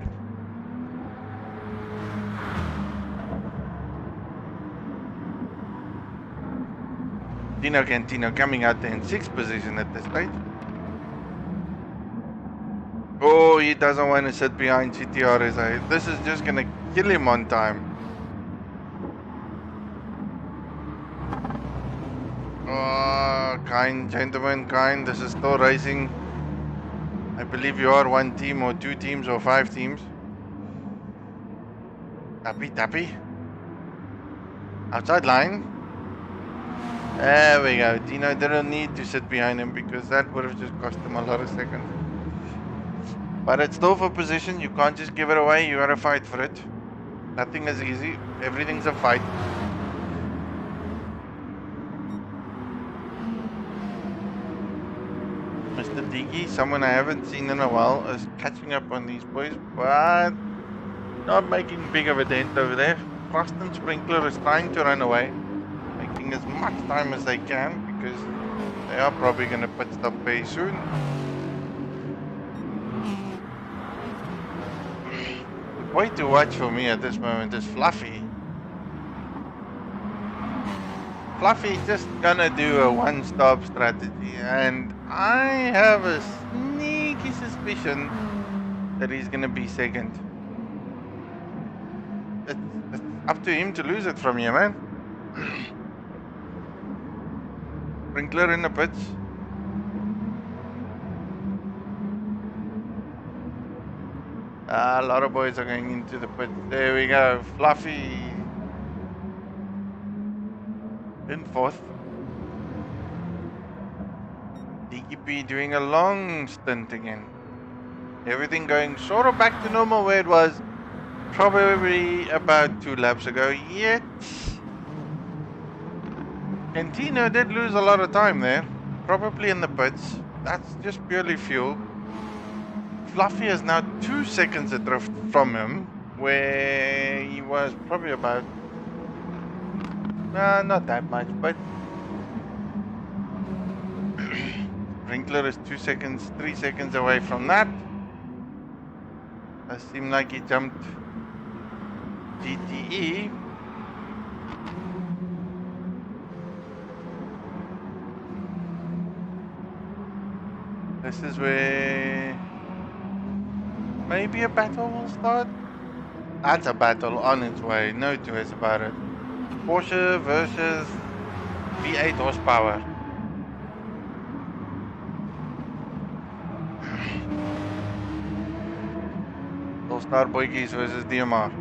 Tino Cantino coming out there in 6th position at this stage. Oh, he doesn't want to sit behind CTRSA. This is just gonna kill him on time. Oh, kind gentlemen, kind. This is still racing. I believe you are 1 team or 2 teams or 5 teams. Tappy. Outside line. There we go. Tino didn't need to sit behind him because that would have just cost him a lot of seconds. But it's still for position. You can't just give it away. You gotta fight for it. Nothing is easy. Everything's a fight. Mr. Diggy, someone I haven't seen in a while, is catching up on these boys, but not making big of a dent over there. Frost and Sprinkler is trying to run away, making as much time as they can because they are probably going to pit stop very soon. The boy to watch for me at this moment is Fluffy. Fluffy's just gonna do a one-stop strategy, and I have a sneaky suspicion that he's gonna be second. It's up to him to lose it from you, man. Sprinkler in the pits. A lot of boys are going into the pit. There we go. Fluffy in 4th. DKP doing a long stint again. Everything going sort of back to normal where it was probably about 2 laps ago. Yet Cantino did lose a lot of time there. Probably in the pits. That's just purely fuel. Fluffy is now 2 seconds adrift from him, where he was probably about not that much, but Sprinkler is 2 seconds, 3 seconds away from that. It seemed like he jumped GTE. This is where maybe a battle will start. That's a battle on its way, no two ways about it. Porsche versus V8 horsepower. All-Star Boykies versus DMR.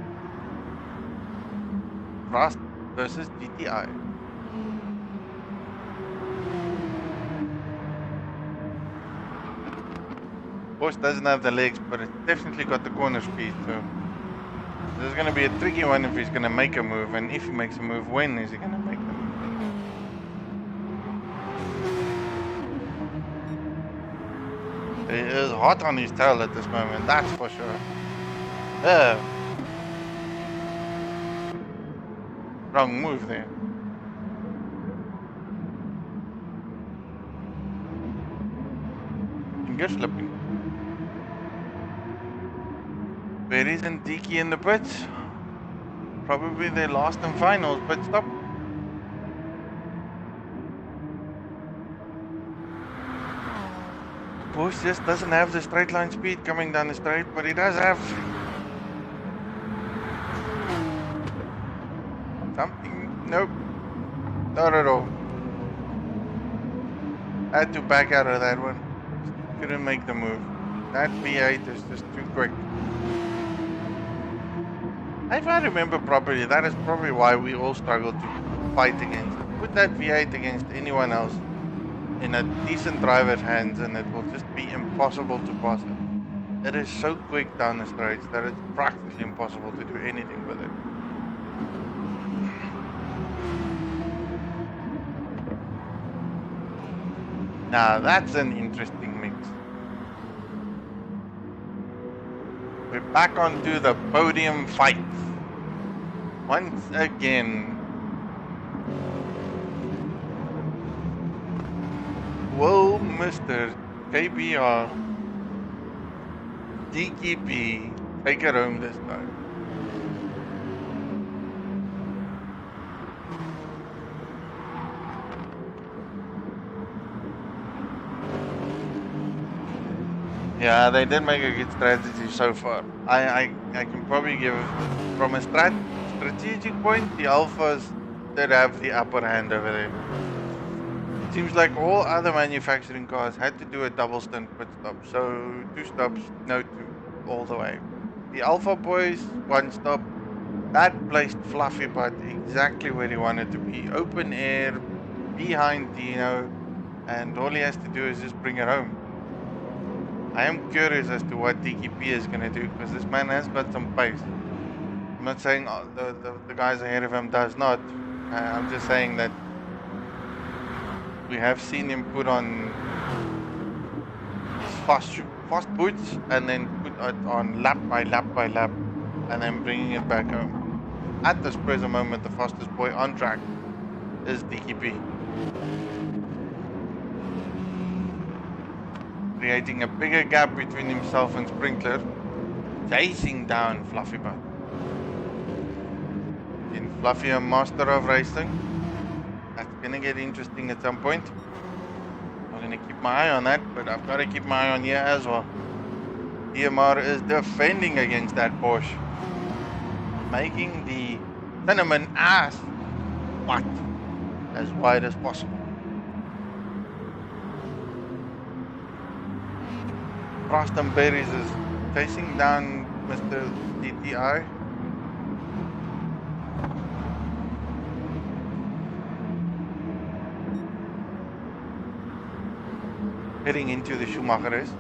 Rust versus GTI. Porsche doesn't have the legs, but it's definitely got the corner speed, so this is going to be a tricky one if he's going to make a move, and if he makes a move, when is he going to make the move? He is hot on his tail at this moment, that's for sure. Wrong move there. Finger slipping. Where isn't Tiki in the pits? Probably their last and finals pit stop. Porsche just doesn't have the straight line speed coming down the straight, but he does have something. Nope, not at all. Had to back out of that one. Couldn't make the move. That V8 is just too quick. If I remember properly, that is probably why we all struggle to fight against it. Put that V8 against anyone else, in a decent driver's hands, and it will just be impossible to pass it. It is so quick down the straights that it's practically impossible to do anything with it. Now that's an interesting mix. We're back onto the podium fight. Once again. Will Mr. KBR DKP take it home this time? Yeah, they did make a good strategy so far. I can probably give, from a strategic point, the Alphas did have the upper hand over there. It seems like all other manufacturing cars had to do a double stint pit stop. So 2 stops, no 2, all the way. The Alpha boys, 1 stop. That placed Fluffy Butt exactly where he wanted to be. Open air, behind Dino, and all he has to do is just bring it home. I am curious as to what DKP is going to do, because this man has got some pace. I'm not saying the guys ahead of him does not. I'm just saying that we have seen him put on fast boots and then put it on lap by lap by lap and then bringing it back home. At this present moment, the fastest boy on track is DKP. Creating a bigger gap between himself and Sprinkler, chasing down Fluffy Butt. In Fluffy, a master of racing. That's gonna get interesting at some point. I'm gonna keep my eye on that, but I've got to keep my eye on here as well. DMR is defending against that Porsche, making the cinnamon ass butt as wide as possible. Frost and Berries is chasing down Mr. DTI. Heading into the Schumacher race.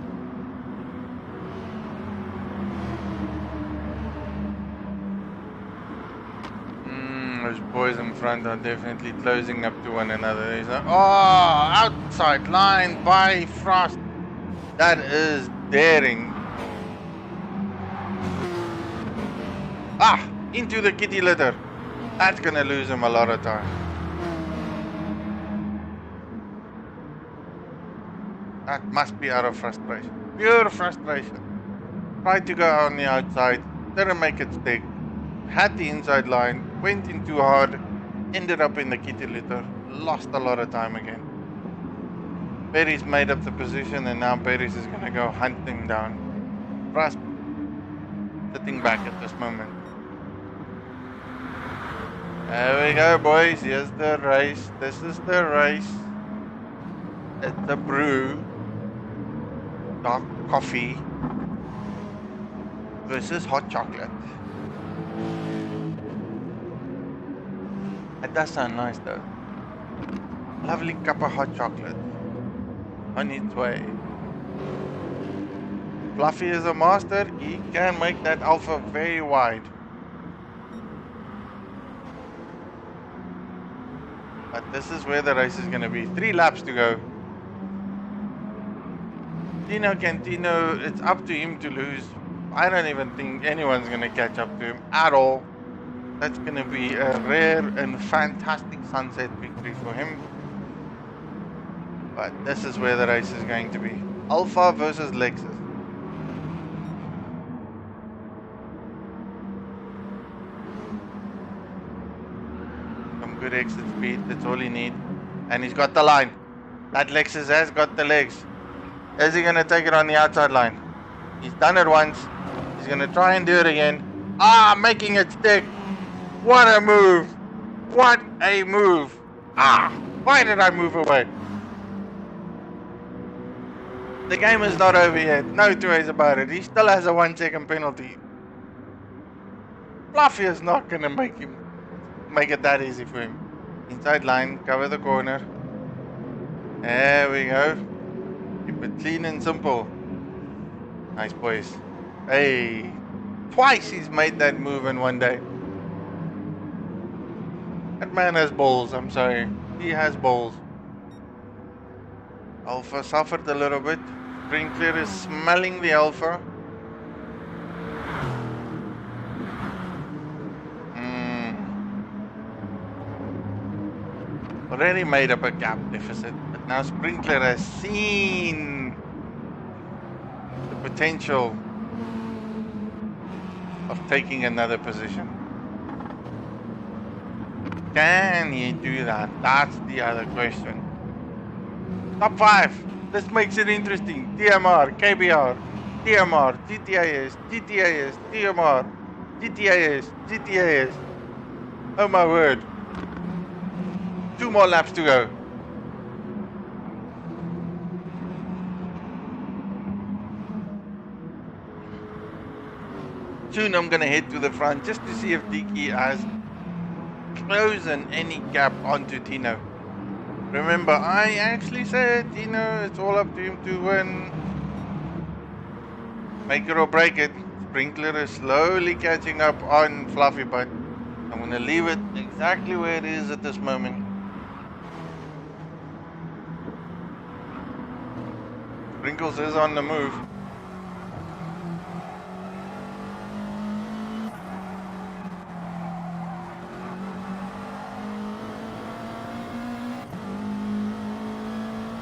Those boys in front are definitely closing up to one another. There's a, outside line by Frost. That is daring. Into the kitty litter. That's gonna lose him a lot of time. That must be out of frustration. Pure frustration. Tried to go on the outside, didn't make it stick. Had the inside line, went in too hard, ended up in the kitty litter, lost a lot of time again. Perry's made up the position, and now Perry's is going to go hunt him down. Frost sitting back at this moment. There we go, boys. Here's the race. This is the race. It's a brew. Dark coffee versus hot chocolate. It does sound nice though. Lovely cup of hot chocolate. On its way. Fluffy is a master. He can make that Alpha very wide. But this is where the race is going to be. 3 laps to go. Tino Cantino, it's up to him to lose. I don't even think anyone's going to catch up to him at all. That's going to be a rare and fantastic sunset victory for him. But this is where the race is going to be. Alpha versus Lexus. Some good exit speed, that's all he needs. And he's got the line. That Lexus has got the legs. Is he going to take it on the outside line? He's done it once. He's going to try and do it again. Making it stick. What a move. What a move. Why did I move away? The game is not over yet. No two ways about it. He still has a 1-second penalty. Fluffy is not going to make it that easy for him. Inside line, cover the corner. There we go. Keep it clean and simple. Nice, boys. Hey, twice he's made that move in one day. That man has balls, I'm sorry. He has balls. Alpha suffered a little bit. Sprinkler is smelling the Alpha. Already made up a gap deficit, but now Sprinkler has seen the potential of taking another position. Can he do that? That's the other question. Top 5. This makes it interesting. DMR, KBR, DMR, GTAS, GTAS, DMR, GTAS, GTAS. Oh my word. 2 more laps to go. Soon I'm gonna head to the front just to see if Diki has closing any gap onto Tino. Remember, I actually said, Tino, it's all up to him to win. Make it or break it. Sprinkler is slowly catching up on Fluffy Butt. I'm going to leave it exactly where it is at this moment. Sprinkles is on the move.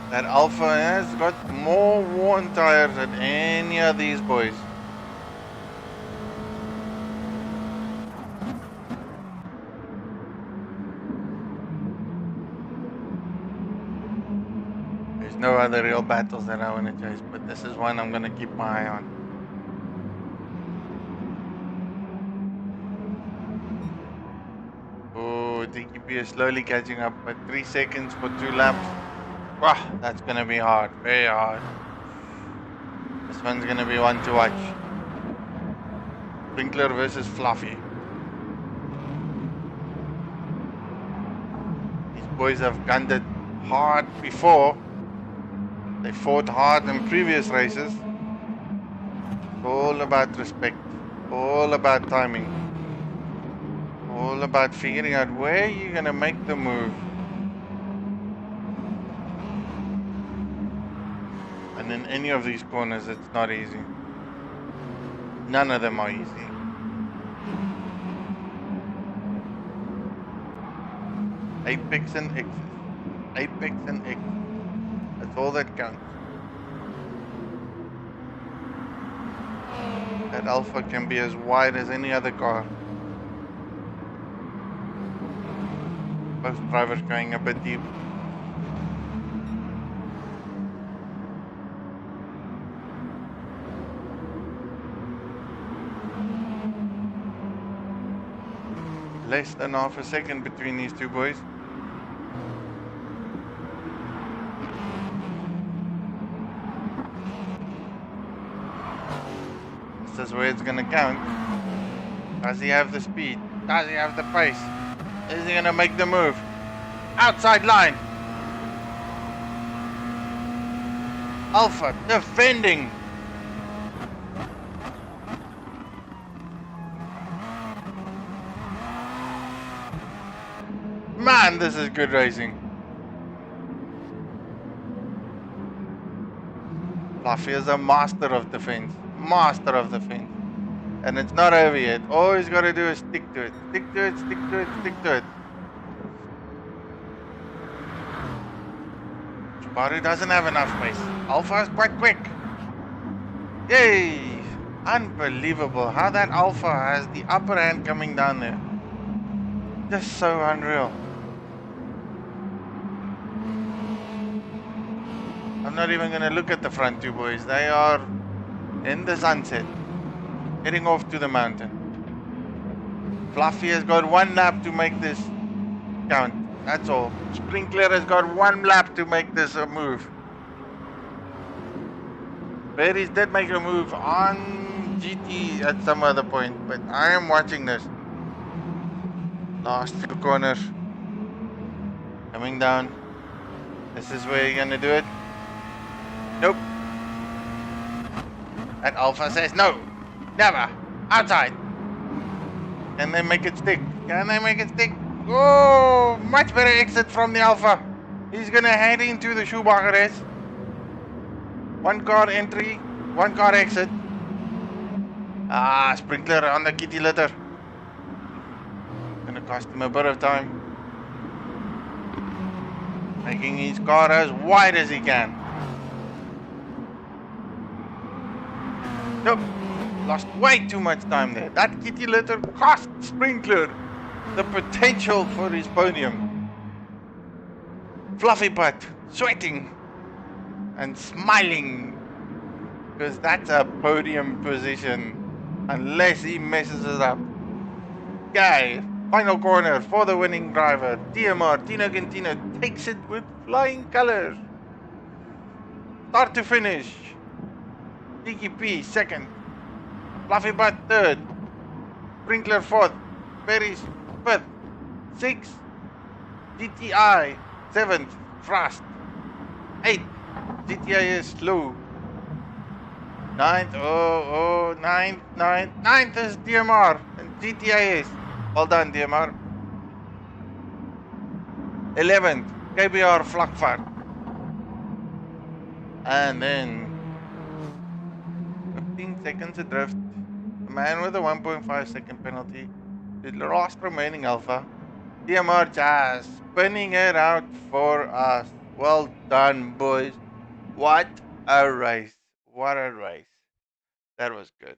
That Alpha has got more worn tires than any of these boys. There's no other real battles that I want to chase, but this is one I'm going to keep my eye on. Oh, DKP is slowly catching up, but 3 seconds for 2 laps. Wow, that's gonna be hard, very hard. This one's gonna be one to watch. Sprinkler versus Fluffy. These boys have gunned it hard before. They fought hard in previous races. It's all about respect, all about timing, all about figuring out where you're gonna make the move. And in any of these corners, it's not easy. None of them are easy. Apex and exit. Apex and exit. That's all that counts. That Alpha can be as wide as any other car. Both drivers going a bit deep. Less than half a second between these two boys. This is where it's gonna count. Does he have the speed? Does he have the pace? Is he gonna make the move? Outside line. Alpha defending. Man, this is good racing. Fluffy is a master of defense. Master of defense. And it's not over yet. All he's got to do is stick to it. Stick to it, stick to it, stick to it. Subaru doesn't have enough pace. Alpha is quite quick. Yay! Unbelievable how that Alpha has the upper hand coming down there. Just so unreal. I'm not even going to look at the front two boys. They are in the sunset, heading off to the mountain. Fluffy has got 1 lap to make this count. That's all. Sprinkler has got 1 lap to make this a move. Berries did make a move on GT at some other point, but I am watching this. Last 2 corners. Coming down. This is where you're gonna do it. Nope. And Alpha says no. Never. Outside. Can they make it stick? Can they make it stick? Oh, much better exit from the Alpha. He's gonna head into the Schumacher race. One car entry, one car exit. Ah, sprinkler on the kitty litter. Gonna cost him a bit of time. Making his car as wide as he can. Nope. Lost way too much time there. That kitty litter cost Sprinkler the potential for his podium. Fluffy butt, sweating and smiling. Because that's a podium position. Unless he messes it up. Okay, final corner for the winning driver. DMR, Tino Gentino takes it with flying colors. Start to finish. DKP second. Fluffy butt third. Sprinkler fourth. Berries fifth. Sixth. GTI seventh. Frost. Eighth. GTI is slow. Ninth. Ninth is DMR. And GTI is. Well done, DMR. 11th. KBR Vlakvaart. And then 15 seconds adrift. The man with a 1.5 second penalty. The last remaining Alpha. DMR Jazz spinning it out for us. Well done, boys. What a race. What a race. That was good.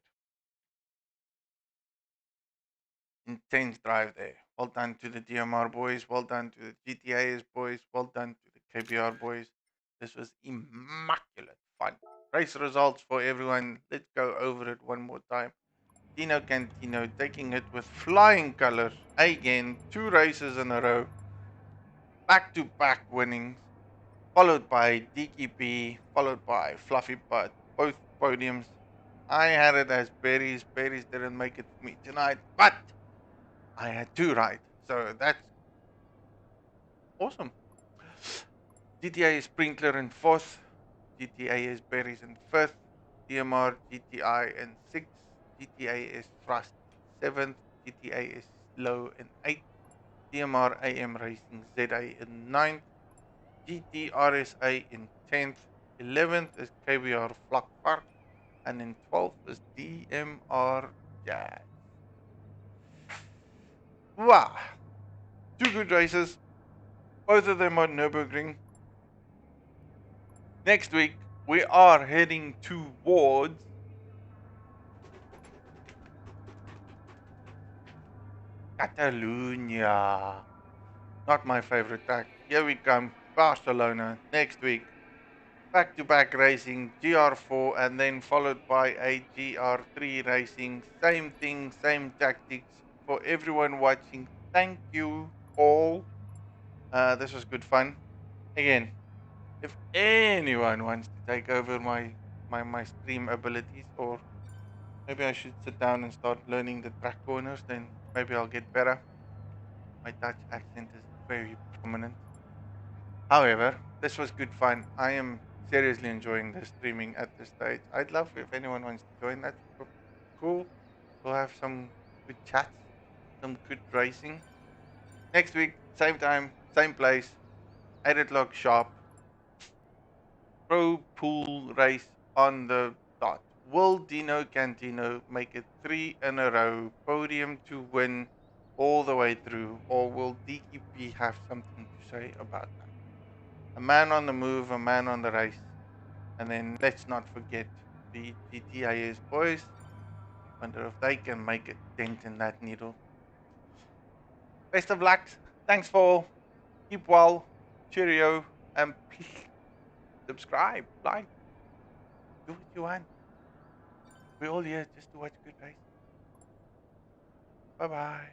Intense drive there. Well done to the DMR boys. Well done to the GTA's boys. Well done to the KBR boys. This was immaculate fun. Race results for everyone. Let's go over it one more time. Tino Cantino taking it with flying colors again. 2 races in a row. Back-to-back winnings. Followed by DKP. Followed by Fluffy Butt. Both podiums. I had it as Berries. Berries didn't make it for me tonight. But I had 2 right. So that's awesome. GTA is Sprinkler in 4th. GTA is Berries in 5th. DMR GTI in 6th. GTA is Frost in 7th. GTA is Low in 8th. DMR AM Racing ZA in 9th. GTRSA in 10th. 11th is KBR Vlakvaart. And in 12th is DMR Jazz. Wow. 2 good races. Both of them on Nürburgring. Next week, we are heading towards Catalonia. Not my favorite track. Here we come. Barcelona next week. Back-to-back racing, GR4, and then followed by a GR3 racing. Same thing, same tactics. For everyone watching, thank you all. This was good fun. Again, if anyone wants to take over my stream abilities, or maybe I should sit down and start learning the track corners, then maybe I'll get better. My Dutch accent is very prominent. However, this was good fun. I am seriously enjoying the streaming at this stage. I'd love if anyone wants to join. That's cool. We'll have some good chats, some good racing. Next week, same time, same place, 8 o'clock sharp. Pro pool race on the dot. Will Dino Cantino make it 3 in a row, podium to win all the way through, or will DKP have something to say about that? A man on the move, a man on the race. And then let's not forget the GTA's boys. Wonder if they can make a dent in that needle. Best of luck. Thanks for keep well. Cheerio. And please subscribe, like, do what you want. We're all here just to watch good race. Bye bye.